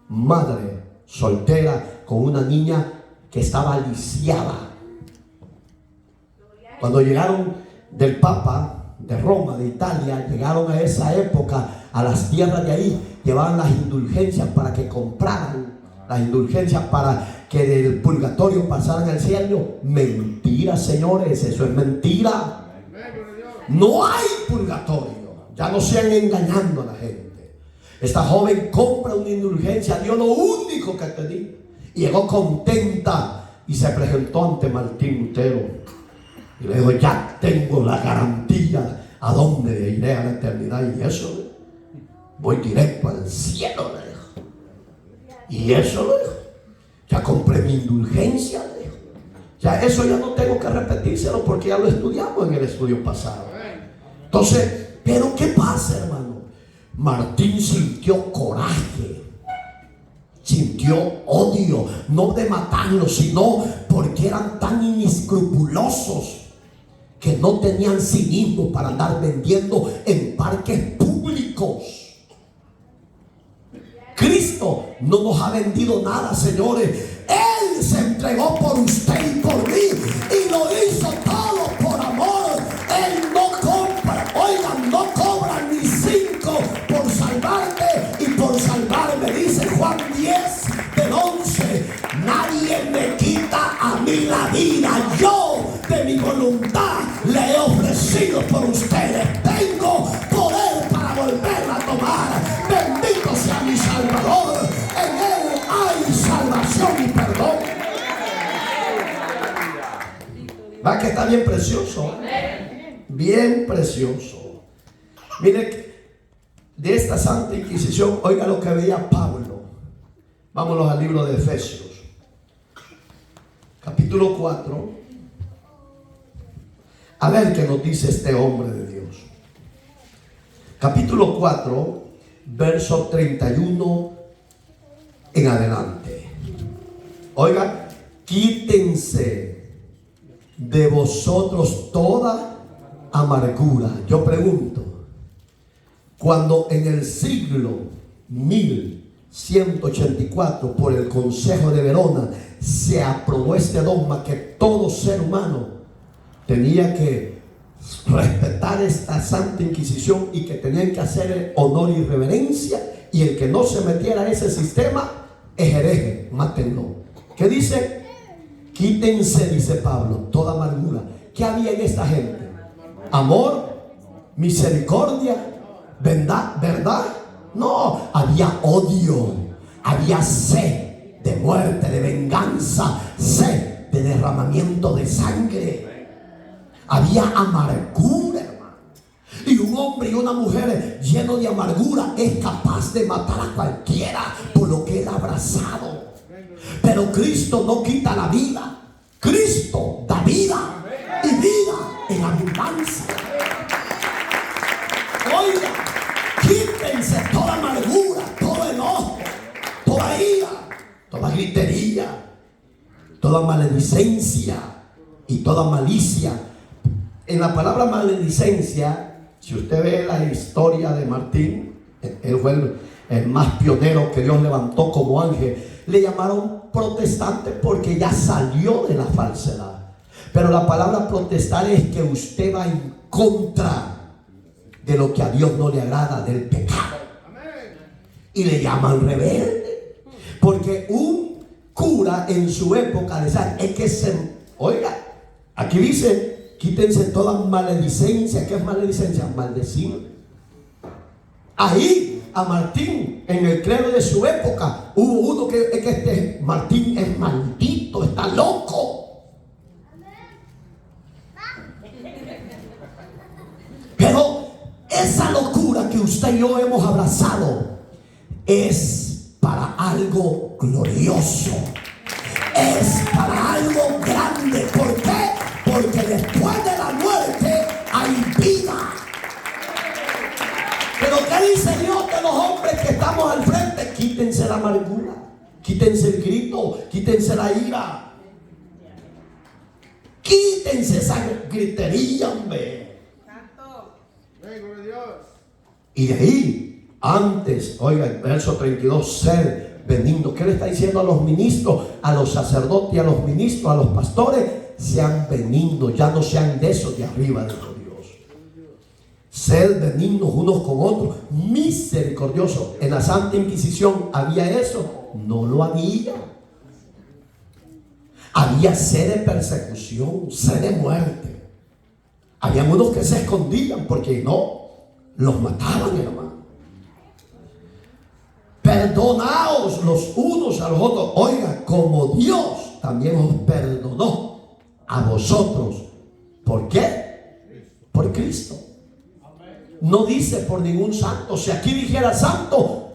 madre soltera con una niña que estaba lisiada. Cuando llegaron del Papa de Roma, de Italia, llegaron a esa época a las tierras de ahí, llevaban las indulgencias para que compraran, las indulgencias para que del purgatorio pasaran al cielo. Mentira, señores, eso es mentira. No hay purgatorio. Ya no sean engañando a la gente. Esta joven compra una indulgencia, dio lo único que tenía, y llegó contenta y se presentó ante Martín Lutero y le dijo: ya tengo la garantía a dónde iré a la eternidad, y eso, voy directo al cielo, le dijo. Y eso, le dijo, ya compré mi indulgencia, le dijo. Ya eso ya no tengo que repetírselo porque ya lo estudiamos en el estudio pasado. Entonces, pero ¿qué pasa, hermano? Martín sintió coraje, sintió odio, no de matarlos, sino porque eran tan inescrupulosos que no tenían cinismo para andar vendiendo en parques públicos. Cristo no nos ha vendido nada, señores. Él se entregó por usted y por mí y lo hizo todo por amor. Él no compra, oigan, no cobra ni 5 por salvarte y por salvarme. Dice Juan 10 del 11: nadie me quita a mí la vida, yo de mi voluntad le he ofrecido por ustedes. Tengo poder para volverla a tomar. Bendito sea mi Salvador, en él hay salvación y perdón. ¿Va que está bien precioso? Bien precioso. Mire, de esta Santa Inquisición, oiga lo que veía Pablo. Vámonos al libro de Efesios, capítulo 4. A ver qué nos dice este hombre de Dios. Capítulo 4, verso 31 en adelante. Oiga, quítense de vosotros toda amargura. Yo pregunto, cuando en el siglo 1184 por el Consejo de Verona se aprobó este dogma que todo ser humano tenía que respetar esta Santa Inquisición y que tenían que hacer honor y reverencia, y el que no se metiera a ese sistema es hereje, mátenlo. ¿Qué dice? Quítense, dice Pablo, toda amargura. ¿Qué había en esta gente? Amor, misericordia, verdad. No, había odio, había sed de muerte, de venganza, sed de derramamiento de sangre. Había amargura, hermano. Y un hombre y una mujer lleno de amargura es capaz de matar a cualquiera por lo que él ha abrazado. Pero Cristo no quita la vida. Cristo da vida, y vida en abundancia. Oiga, quítense toda amargura, todo enojo, toda ira, toda gritería, toda maledicencia y toda malicia. En la palabra maledicencia, si usted ve la historia de Martín, él fue el más pionero que Dios levantó como ángel. Le llamaron protestante porque ya salió de la falsedad. Pero la palabra protestar es que usted va en contra de lo que a Dios no le agrada, del pecado. Y le llaman rebelde, porque un cura en su época decía, es que oiga, aquí dice, quítense toda maledicencia. ¿Qué es maledicencia? Maldecir. Ahí a Martín, en el credo de su época, hubo uno que este Martín es maldito, está loco. Pero esa locura que usted y yo hemos abrazado es para algo glorioso, es para algo grande. ¿Por qué? Porque después de la muerte hay vida. Pero ¿qué dice Dios de los hombres que estamos al frente? Quítense la amargura, quítense el grito, quítense la ira, quítense esa gritería, hombre. Y de ahí, antes, oiga, el verso 32, ser benigno. ¿Qué le está diciendo a los ministros, a los sacerdotes, a los ministros, a los pastores? Sean benignos, ya no sean de esos de arriba de los Dios. ser benignos unos con otros, misericordiosos. En la Santa Inquisición había eso, no lo había. Había sed de persecución, sed de muerte. Habían unos que se escondían porque no, los mataban, hermano. Perdonaos los unos a los otros. Oiga, como Dios también os perdonó a vosotros. ¿Por qué? Por Cristo. No dice por ningún santo. Si aquí dijera santo,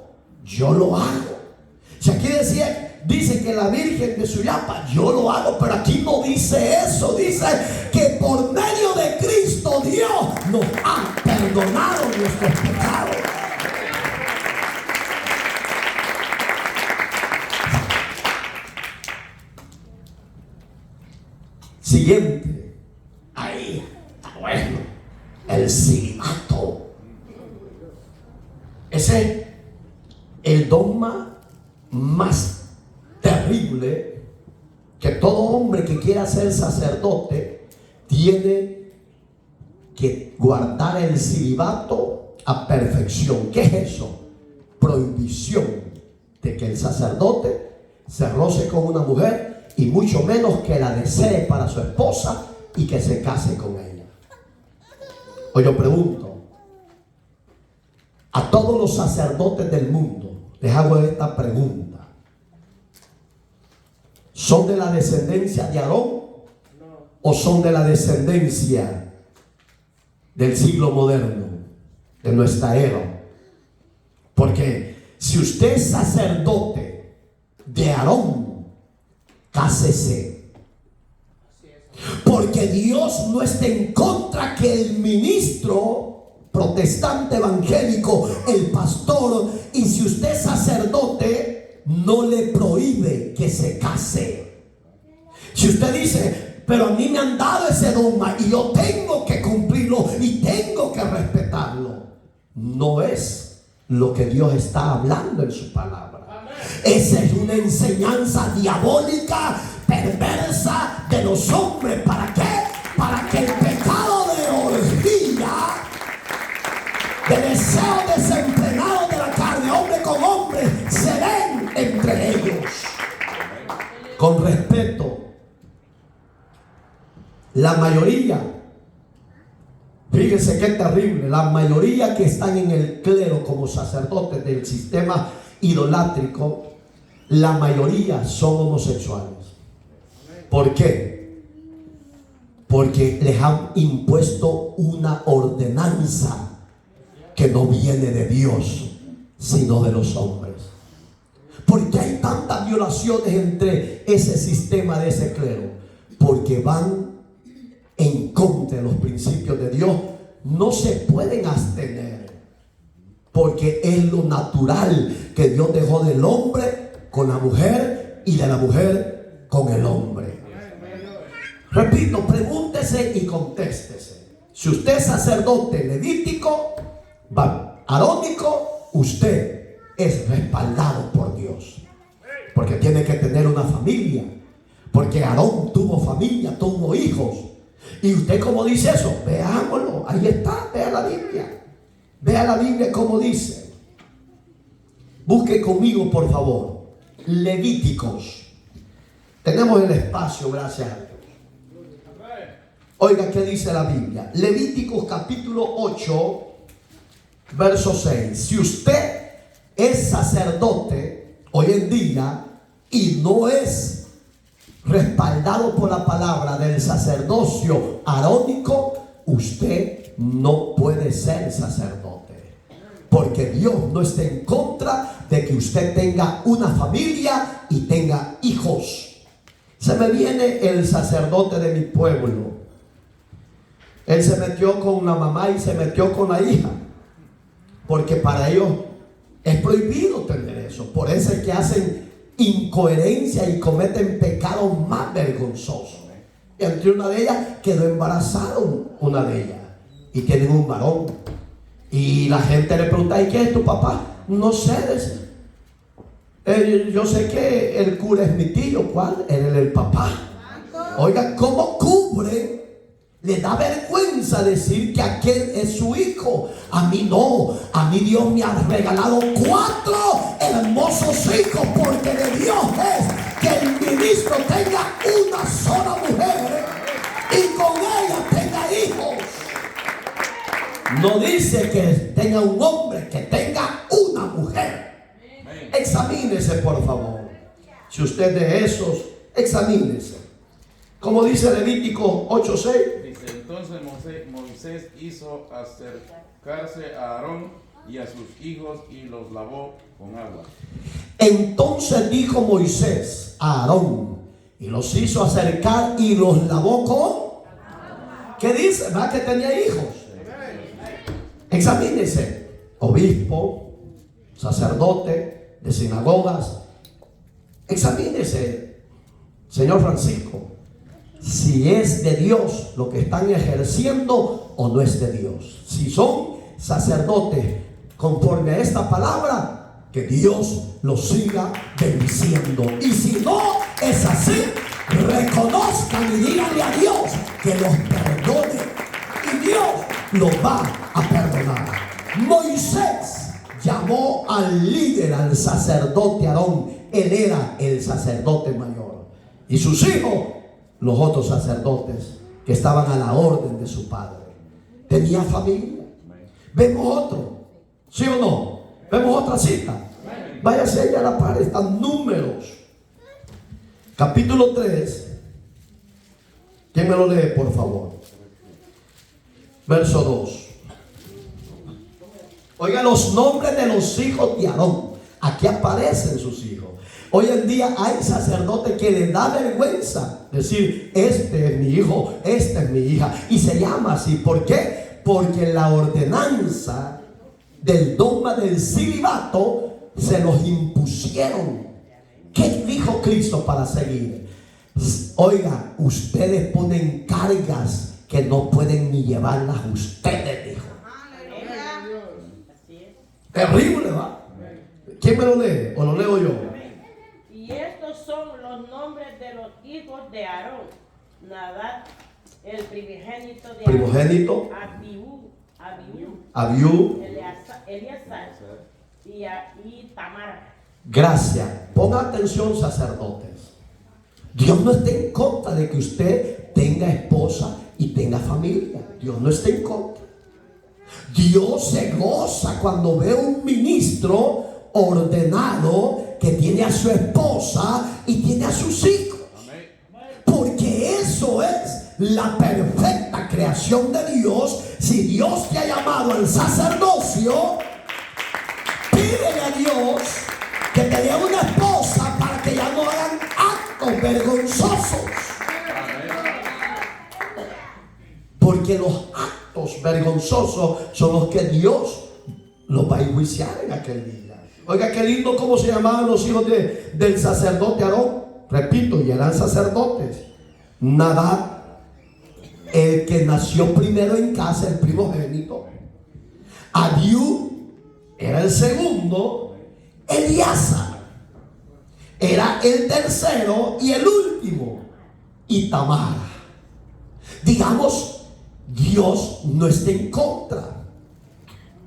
yo lo hago. Si aquí dice que la Virgen de Suyapa, yo lo hago, pero aquí no dice eso. Dice que por medio de Cristo Dios nos ha perdonado nuestros pecados. Siguiente. Ahí está bueno. El celibato. Ese es el dogma más terrible que todo hombre que quiera ser sacerdote tiene que guardar el celibato a perfección. ¿Qué es eso? Prohibición de que el sacerdote se roce con una mujer y mucho menos que la desee para su esposa y que se case con ella. O yo pregunto a todos los sacerdotes del mundo, les hago esta pregunta: ¿son de la descendencia de Aarón o son de la descendencia del siglo moderno, de nuestra era? Porque si usted es sacerdote de Aarón, cásese. Porque Dios no está en contra que el ministro protestante evangélico, el pastor, y si usted es sacerdote, no le prohíbe que se case. Si usted dice, pero a mí me han dado ese dogma y yo tengo que cumplirlo y tengo que respetarlo, no es lo que Dios está hablando en su palabra. Esa es una enseñanza diabólica, perversa de los hombres. ¿Para qué? Para que el pecado de orgía, de deseo desenfrenado de la carne, hombre con hombre, se den entre ellos. Con respeto, la mayoría, fíjense qué terrible, la mayoría que están en el clero como sacerdotes del sistema idolátrico, la mayoría son homosexuales. ¿Por qué? Porque les han impuesto una ordenanza que no viene de Dios, sino de los hombres. ¿Por qué hay tantas violaciones entre ese sistema de ese clero? Porque van en contra de los principios de Dios. No se pueden abstener, porque es lo natural que Dios dejó del hombre con la mujer y de la mujer con el hombre. Repito, pregúntese y contéstese. Si usted es sacerdote levítico, arónico, usted es respaldado por Dios, porque tiene que tener una familia, porque Aarón tuvo familia, tuvo hijos. Y usted, ¿cómo dice eso? Veámoslo, ahí está, vea la Biblia. Vea la Biblia como dice. Busque conmigo, por favor, Levíticos. Tenemos el espacio, gracias a Dios. Oiga, ¿qué dice la Biblia? Levíticos capítulo 8, verso 6. Si usted es sacerdote hoy en día y no es respaldado por la palabra del sacerdocio arónico, usted no puede ser sacerdote, porque Dios no está en contra de que usted tenga una familia y tenga hijos. Se me viene el sacerdote de mi pueblo. Él se metió con la mamá y se metió con la hija, porque para ellos es prohibido tener eso. Por eso es que hacen incoherencia y cometen pecados más vergonzosos. Y entre una de ellas quedó embarazada, una de ellas, y tienen un varón. Y la gente le pregunta: ¿y qué es tu papá? No sé, yo sé que el cura es mi tío. ¿Cuál? Él es el papá. Oiga, ¿cómo cubre Le da vergüenza decir que aquel es su hijo. A mí no. A mí Dios me ha regalado 4 hermosos hijos, porque de Dios es que el ministro tenga una sola mujer y con ella tenga hijos. No dice que tenga un hombre, que tenga una mujer. Examínese, por favor. Si usted de esos, examínese. Como dice Levítico 8:6. Dice, entonces Moisés hizo acercarse a Aarón y a sus hijos y los lavó con agua. Entonces dijo Moisés a Aarón y los hizo acercar y los lavó con... ¿Qué dice? ¿Verdad que tenía hijos? Examínese. Obispo, sacerdote de sinagogas. Examínese, señor Francisco, si es de Dios lo que están ejerciendo o no es de Dios. Si son sacerdotes conforme a esta palabra, que Dios los siga bendiciendo. Y si no es así, reconozcan y díganle a Dios que los perdone, y Dios los va a perdonar. Moisés llamó al líder, al sacerdote Aarón. Él era el sacerdote mayor, y sus hijos, los otros sacerdotes que estaban a la orden de su padre. Tenía familia. Vemos otro, ¿sí o no? Vemos otra cita. Váyase allá a la par, están Números capítulo 3. ¿Quién me lo lee, por favor? Verso 2. Oiga los nombres de los hijos de Aarón. Aquí aparecen sus hijos. Hoy en día hay sacerdotes que les da vergüenza decir, este es mi hijo, esta es mi hija, y se llama así. ¿Por qué? Porque la ordenanza del dogma del celibato se los impusieron. ¿Qué dijo Cristo para seguir? Oiga, ustedes ponen cargas que no pueden ni llevarlas ustedes, dijo. Terrible, ¿va? ¿Quién me lo lee? ¿O lo leo yo? Y estos son los nombres de los hijos de Aarón: Nadab, el primogénito de Primogénito. Abiú. Eleazar y Tamar. Gracias. Ponga atención, sacerdotes. Dios no está en contra de que usted tenga esposa y tenga familia. Dios no está en contra. Dios se goza cuando ve un ministro ordenado que tiene a su esposa y tiene a sus hijos. Porque eso es la perfecta creación de Dios. Si Dios te ha llamado al sacerdocio, pídele a Dios que te dé una esposa para que ya no hagan actos vergonzosos. Porque los actos vergonzosos son los que Dios los va a enjuiciar en aquel día. Oiga, qué lindo cómo se llamaban los hijos del sacerdote Aarón. Repito, y eran sacerdotes. Nadab, el que nació primero en casa, el primogénito. Abiú era el segundo. Eleazar era el tercero y el último. Y Tamar. Digamos, Dios no está en contra.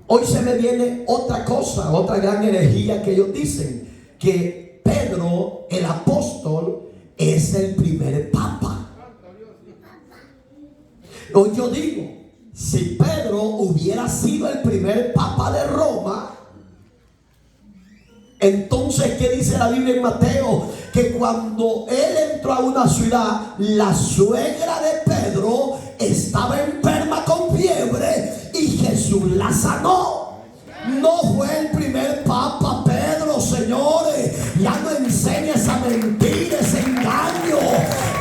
Hoy se me viene otra cosa, otra gran herejía que ellos dicen, que Pedro, el apóstol, es el primer papa. Hoy yo digo, si Pedro hubiera sido el primer papa de Roma, entonces, ¿qué dice la Biblia en Mateo? Que cuando él entró a una ciudad, la suegra de Pedro estaba enferma con fiebre y Jesús la sanó. No fue el primer papa Pedro, señores. Ya no enseña esa mentira, ese engaño.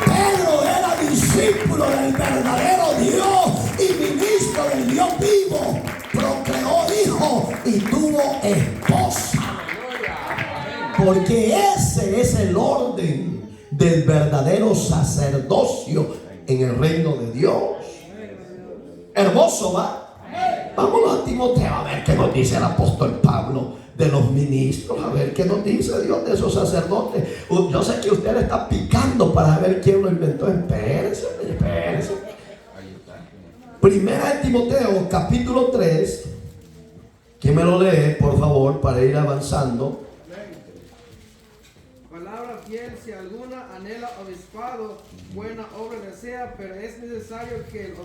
Pedro era discípulo del verdadero Dios y ministro del Dios vivo. Procreó hijos y tuvo esposa. Porque ese es el orden del verdadero sacerdocio en el reino de Dios. Hermoso, ¿va? Vámonos a Timoteo a ver qué nos dice el apóstol Pablo de los ministros, a ver qué nos dice Dios de esos sacerdotes. Yo sé que usted está picando para ver quién lo inventó. Espérese. Primera de Timoteo, capítulo 3. ¿Quién me lo lee, por favor, para ir avanzando? Palabra fiel, si alguna anhela obispado, buena obra desea, pero es necesario que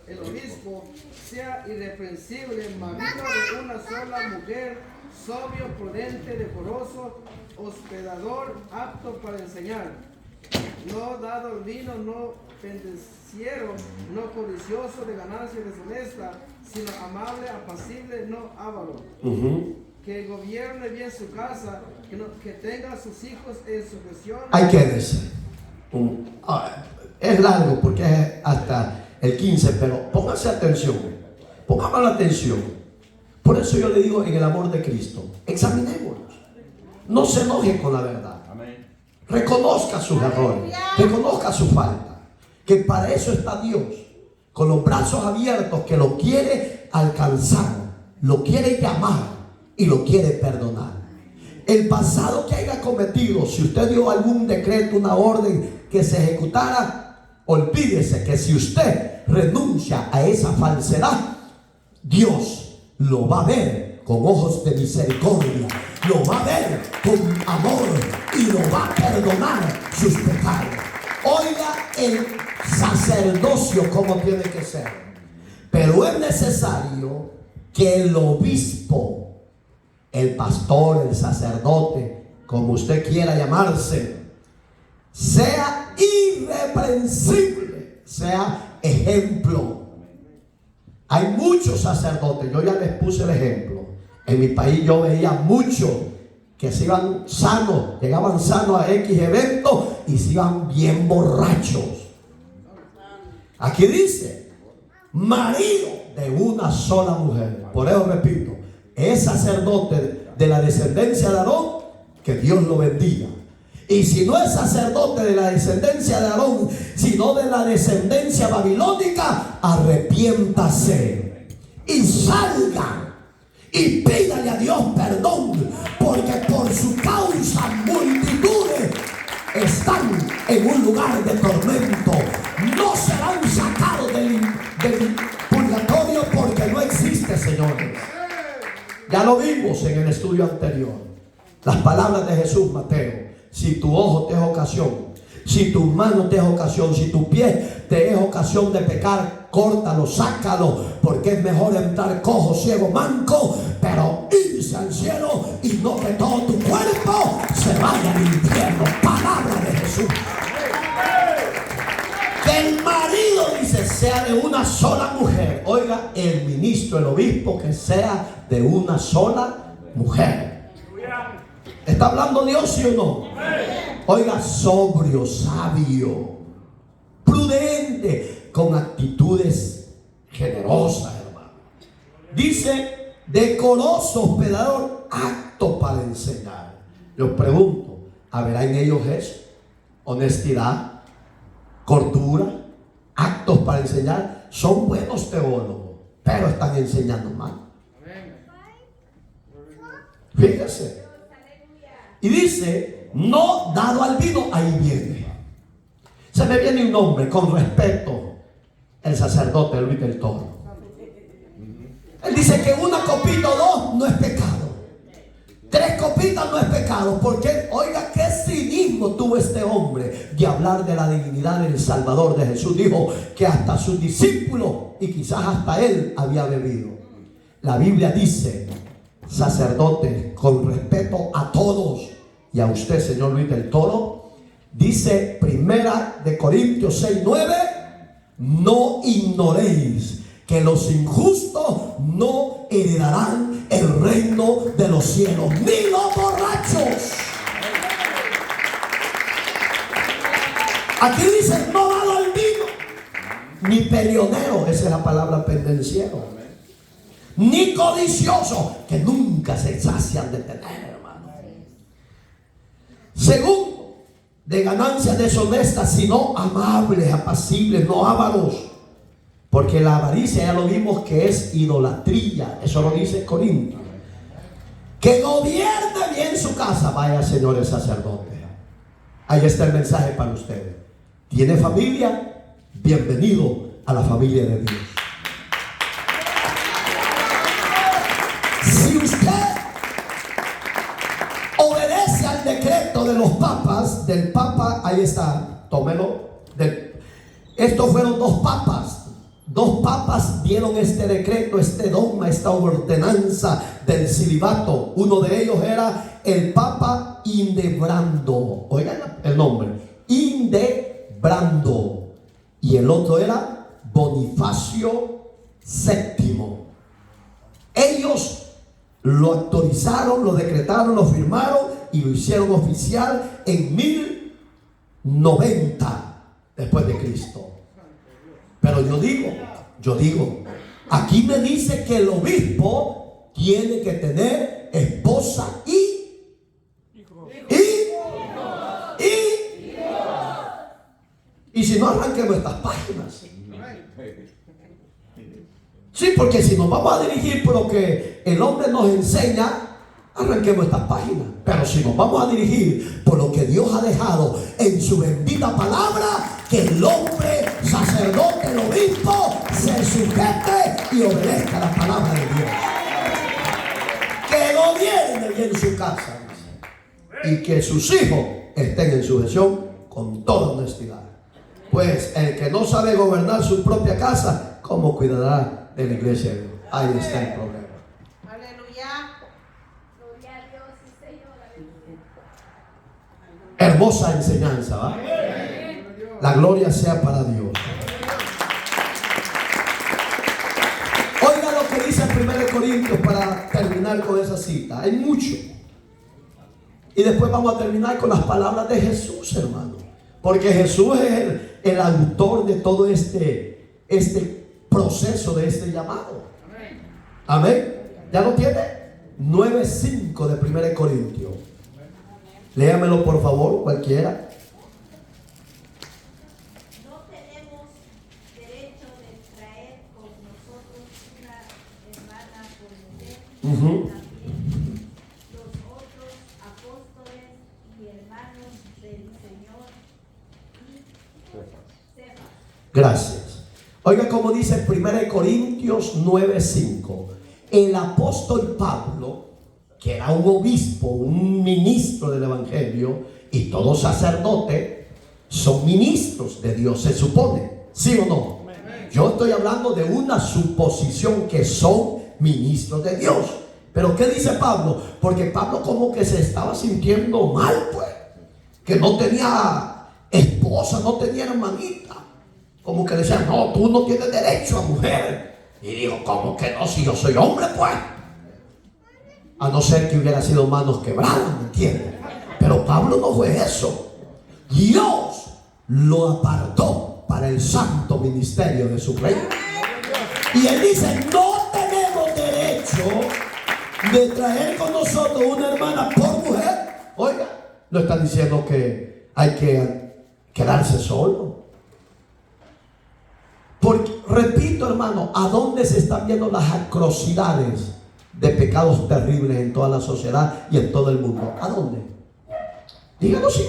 el obispo sea irreprensible, marido de una sola mujer, sobrio, prudente, decoroso, hospedador, apto para enseñar, no dado al vino, no pendenciero, no codicioso de ganancia deshonesta, sino amable, apacible, no avaro. Que gobierne bien su casa, que tenga a sus hijos en sujeción. Hay que decir. Es largo porque es hasta el 15, pero póngase atención. Pongamos la atención. Por eso yo le digo, en el amor de Cristo, examinémonos. No se enoje con la verdad. Amén. Reconozca sus errores, reconozca su falta. Que para eso está Dios, con los brazos abiertos, que lo quiere alcanzar, lo quiere llamar y lo quiere perdonar. El pasado que haya cometido, si usted dio algún decreto, una orden que se ejecutara, olvídese que si usted renuncia a esa falsedad, Dios lo va a ver con ojos de misericordia, lo va a ver con amor y lo va a perdonar sus pecados. Oiga el sacerdocio como tiene que ser. Pero es necesario que el obispo, el pastor, el sacerdote, como usted quiera llamarse, sea irreprensible, sea ejemplo. Hay muchos sacerdotes, yo ya les puse el ejemplo. En mi país yo veía muchos que se iban sanos, llegaban sanos a X eventos y se iban bien borrachos. Aquí dice, marido de una sola mujer. Por eso repito, es sacerdote de la descendencia de Aarón, que Dios lo bendiga. Y si no es sacerdote de la descendencia de Aarón, sino de la descendencia babilónica, arrepiéntase y salga y pídale a Dios perdón, porque por su causa multitudes están en un lugar de tormento. No serán sacados del purgatorio porque no existe, señores. Ya lo vimos en el estudio anterior. Las palabras de Jesús, Mateo: si tu ojo te es ocasión, si tu mano te es ocasión, si tu pie te es ocasión de pecar, córtalo, sácalo, porque es mejor entrar cojo, ciego, manco, pero irse al cielo y no que todo tu cuerpo se vaya al infierno. Palabra de Jesús. Que el marido, dice, sea de una sola mujer. Oiga, el ministro, el obispo, que sea de una sola mujer. ¿Está hablando Dios, sí o no? Oiga, sobrio, sabio, prudente, con actitudes generosas, hermano. Dice, decoroso, hospedador, apto para enseñar. Yo pregunto, ¿habrá en ellos eso? Honestidad, cordura, aptos para enseñar. Son buenos teólogos, pero están enseñando mal. Fíjese. Y dice, no dado al vino. Ahí viene. Se me viene un nombre con respeto. El sacerdote Luis del Toro. Él dice que una copita o dos no es pecado. 3 copitas no es pecado. Porque, oiga, qué cinismo tuvo este hombre de hablar de la divinidad del Salvador de Jesús. Dijo que hasta sus discípulos y quizás hasta él había bebido. La Biblia dice, sacerdote, con respeto a todos y a usted, señor Luis del Toro, dice Primera de Corintios 6:9, no ignoréis que los injustos no heredarán el reino de los cielos, ni los borrachos. Aquí dice, no dado al vino, ni peleonero, esa es la palabra pendenciero, ni codicioso, que nunca se sacian de tener, hermano. Segundo, de ganancias deshonestas, sino amables, apacibles, no ávaros. Porque la avaricia ya lo vimos que es idolatría. Eso lo dice Corintios. Que gobierne bien su casa. Vaya, señores sacerdotes, ahí está el mensaje para ustedes. ¿Tiene familia? Bienvenido. a la familia de Dios. Si usted obedece al decreto de los papas, del papa, ahí está, tómelo. Estos fueron dos papas. Dos papas dieron este decreto, este dogma, esta ordenanza del celibato. Uno de ellos era el Papa Hildebrando. Oigan el nombre, Hildebrando. Y el otro era Bonifacio VII. Ellos lo autorizaron, lo decretaron, lo firmaron y lo hicieron oficial en 1090 después de Cristo. Pero yo digo, aquí me dice que el obispo tiene que tener esposa y si no, arranquemos estas páginas. Sí, porque si nos vamos a dirigir por lo que el hombre nos enseña, arranquemos estas páginas. Pero si nos vamos a dirigir por lo que Dios ha dejado en su bendita palabra, que el hombre, sacerdote, el obispo, se sujete y obedezca la palabra de Dios. Que gobierne bien su casa, y que sus hijos estén en sujeción con toda honestidad. Pues el que no sabe gobernar su propia casa, ¿cómo cuidará de la iglesia de Dios? Ahí está el problema. Aleluya. Gloria a Dios y Señor. Hermosa enseñanza, ¿va? La gloria sea para Dios. Oiga lo que dice el 1 Corintios para terminar con esa cita. Hay mucho. Y después vamos a terminar con las palabras de Jesús, hermano. Porque Jesús es el autor de todo este proceso, de este llamado. Amén. ¿Ya lo tiene? 9:5 de 1 Corintios. Léamelo por favor, cualquiera. No tenemos derecho de traer con nosotros una hermana por mujer. También los otros apóstoles y hermanos del Señor y Cefas. Gracias. Oiga como dice 1 Corintios 9:5. El apóstol Pablo, que era un obispo, un ministro del evangelio, y todo sacerdote son ministros de Dios, se supone, ¿sí o no? Yo estoy hablando de una suposición, que son ministros de Dios. Pero ¿qué dice Pablo? Porque Pablo como que se estaba sintiendo mal, pues, que no tenía esposa, no tenía hermanita. Como que decían, no, tú no tienes derecho a mujer. Y digo, ¿cómo que no? Si yo soy hombre, pues. A no ser que hubiera sido manos quebradas, ¿me entiendes? Pero Pablo no fue eso. Dios lo apartó para el santo ministerio de su reino. Y él dice, no tenemos derecho de traer con nosotros una hermana por mujer. Oiga, no está diciendo que hay que quedarse solo. Porque, repito, hermano, ¿a dónde se están viendo las atrocidades de pecados terribles en toda la sociedad y en todo el mundo? ¿A dónde? Díganos sin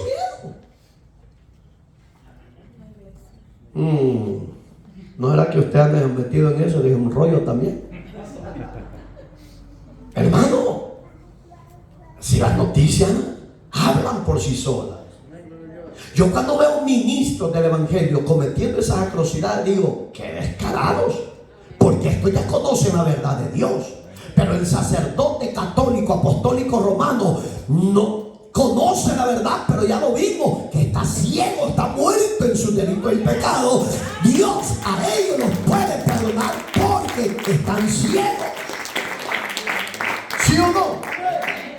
miedo. ¿No era que usted ande metido en eso? Dije, un rollo también. Hermano, si las noticias hablan por sí solas. Yo cuando veo ministros del evangelio cometiendo esas atrocidades, digo, qué descarados, porque estos ya conocen la verdad de Dios. Pero el sacerdote católico, apostólico romano no conoce la verdad, pero ya lo vimos, que está ciego, está muerto en su delito y pecado. Dios a ellos los puede perdonar porque están ciegos. ¿Sí o no?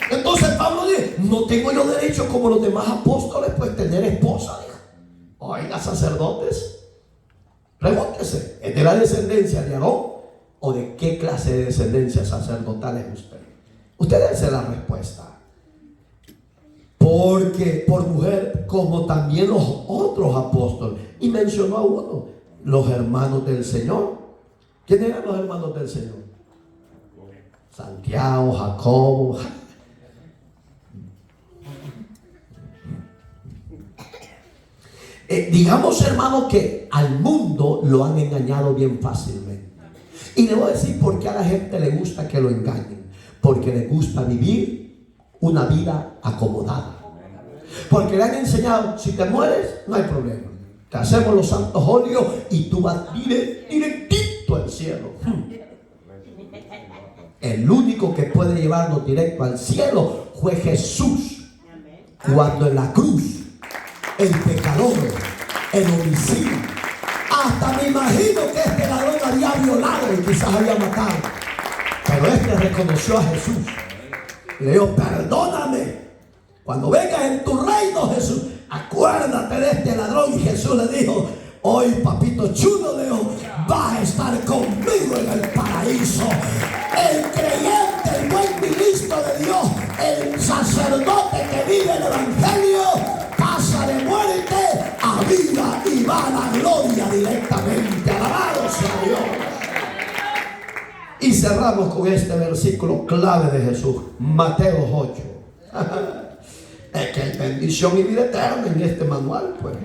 Entonces Pablo dice, no tengo yo derecho como los demás apóstoles, pues tener esposa. Oiga, sacerdotes, pregúntese, ¿es de la descendencia de Aarón o de qué clase de descendencia sacerdotal es usted? Usted debe ser la respuesta. Porque por mujer, como también los otros apóstoles, y mencionó a uno, los hermanos del Señor. ¿Quién eran los hermanos del Señor? Santiago, Jacobo. Digamos, hermano, que al mundo lo han engañado bien fácilmente. Y le voy a decir por qué a la gente le gusta que lo engañen. Porque le gusta vivir una vida acomodada. Porque le han enseñado, si te mueres, no hay problema. Te hacemos los santos óleos y tú vas directito al cielo. El único que puede llevarnos directo al cielo fue Jesús. Cuando en la cruz, el pecador, el homicida, hasta me imagino que este ladrón había violado y quizás había matado, pero este reconoció a Jesús y le dijo: perdóname, cuando vengas en tu reino, Jesús, acuérdate de este ladrón. Y Jesús le dijo: hoy, papito chulo, le dijo, vas a estar conmigo en el paraíso. El creyente, el buen ministro de Dios, el sacerdote que vive el evangelio, pasa de muerte a vida y va a la gloria directamente. Alabado sea Dios. Y cerramos con este versículo clave de Jesús, Mateo 8. Es que hay bendición y vida eterna en este manual, pues.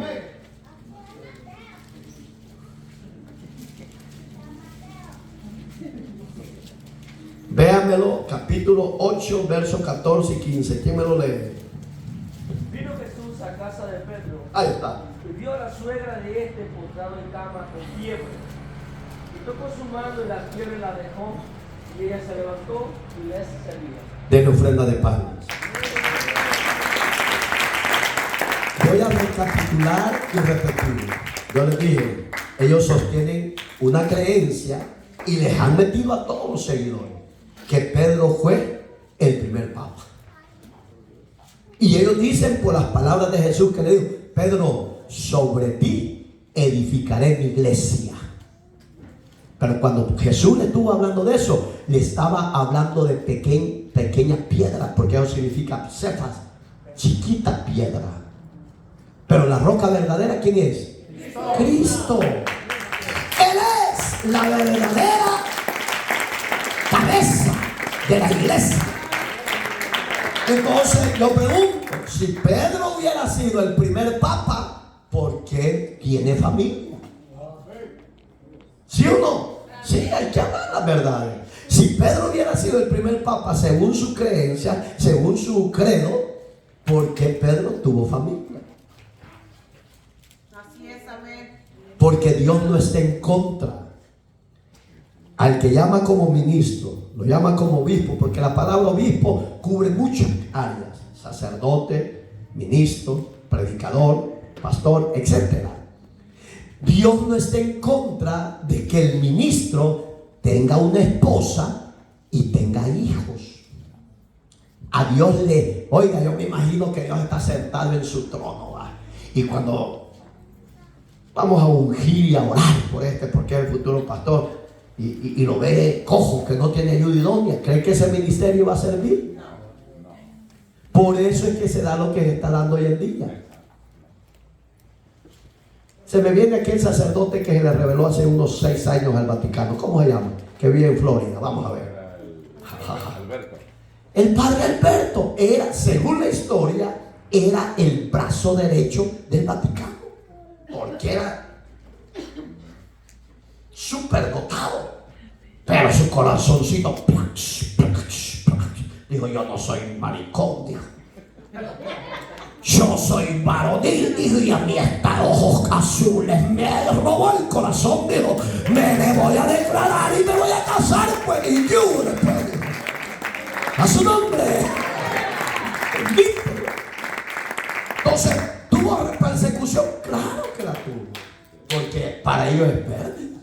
Véanmelo, capítulo 8, versos 14 y 15. ¿Quién me lo lee? Vino Jesús a casa de Pedro. Ahí está. Y vio a la suegra de este postrado en cama con fiebre. Y tocó su mano y la fiebre la dejó. Y ella se levantó y les servía. Denle ofrenda de palmas. Voy a recapitular y repetir. Yo les dije, ellos sostienen una creencia y les han metido a todos los seguidores que Pedro fue el primer papa. Y ellos dicen por las palabras de Jesús que le dijo: Pedro, sobre ti edificaré mi iglesia. Pero cuando Jesús le estuvo hablando de eso, le estaba hablando de pequeñas piedras, porque eso significa cefas, chiquita piedra. Pero la roca verdadera, ¿quién es? Cristo. Él es la verdadera cabeza de la iglesia. Entonces yo pregunto, si Pedro hubiera sido el primer papa, ¿por qué tiene familia? ¿Sí o no? Sí, hay que hablar las verdades. Si Pedro hubiera sido el primer papa según su creencia, según su credo, ¿por qué Pedro tuvo familia? Así es, amén. Porque Dios no está en contra. Al que llama como ministro, lo llama como obispo, porque la palabra obispo cubre muchas áreas: sacerdote, ministro, predicador, pastor, etc. Dios no está en contra de que el ministro tenga una esposa y tenga hijos. A Dios oiga, yo me imagino que Dios está sentado en su trono, ¿va? Y cuando vamos a ungir y a orar por porque es el futuro pastor, y lo ve cojo, que no tiene ayuda idónea, ¿cree que ese ministerio va a servir? Por eso es que se da lo que se está dando hoy en día. Se me viene aquel sacerdote que se le reveló hace unos 6 años al Vaticano. ¿Cómo se llama? Que vive en Florida. Vamos a ver. Alberto. El padre Alberto era, según la historia, era el brazo derecho del Vaticano. Porque era súper dotado. Pero su corazoncito, dijo: yo no soy maricón, dijo. Yo soy varonil, dijo, y a mí hasta ojos azules me robó el corazón, dijo. Me le voy a declarar y me voy a casar, pues, y yo después, a su nombre. Entonces, ¿tuvo persecución? Claro que la tuvo, porque para ellos es pérdida.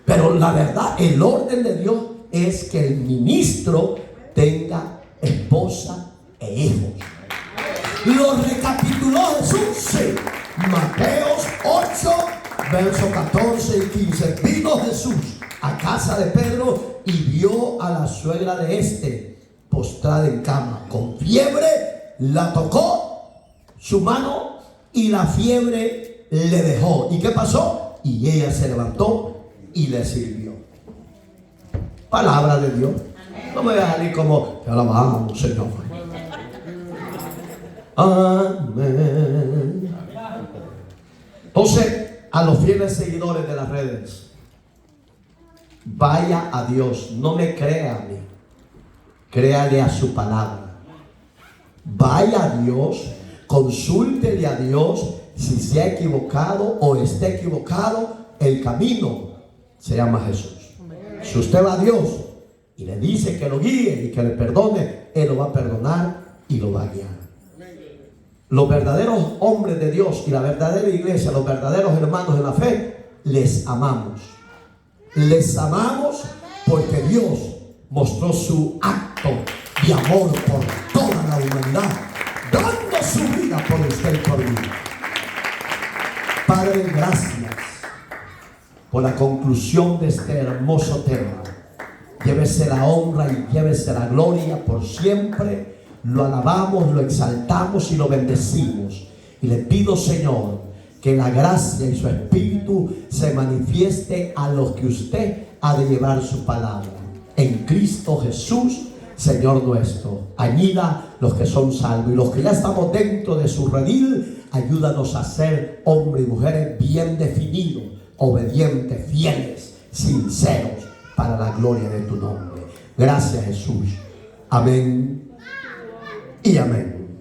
Pero la verdad, el orden de Dios es que el ministro tenga esposa e hijos. Lo recapituló Jesús, sí. Mateo 8, versos 14 y 15. Vino Jesús a casa de Pedro y vio a la suegra de este postrada en cama con fiebre. La tocó su mano y la fiebre le dejó. ¿Y qué pasó? Y ella se levantó y le sirvió. Palabra de Dios. No me voy a salir como: te alabamos, Señor. Amén. Entonces, a los fieles seguidores de las redes, vaya a Dios, no me crea a mí, créale a su palabra. Vaya a Dios, consúltele a Dios si se ha equivocado o está equivocado. El camino se llama Jesús. Si usted va a Dios y le dice que lo guíe y que le perdone, Él lo va a perdonar y lo va a guiar. Los verdaderos hombres de Dios y la verdadera iglesia, los verdaderos hermanos en la fe, les amamos. Les amamos porque Dios mostró su acto de amor por toda la humanidad, dando su vida por usted y por mí. Padre, gracias por la conclusión de este hermoso tema. Llévese la honra y llévese la gloria por siempre. Lo alabamos, lo exaltamos y lo bendecimos. Y le pido, Señor, que la gracia y su espíritu se manifieste a los que usted ha de llevar su palabra. En Cristo Jesús, Señor nuestro. Añida los que son salvos. Y los que ya estamos dentro de su redil, ayúdanos a ser hombres y mujeres bien definidos, obedientes, fieles, sinceros, para la gloria de tu nombre. Gracias, Jesús. Amén y amén.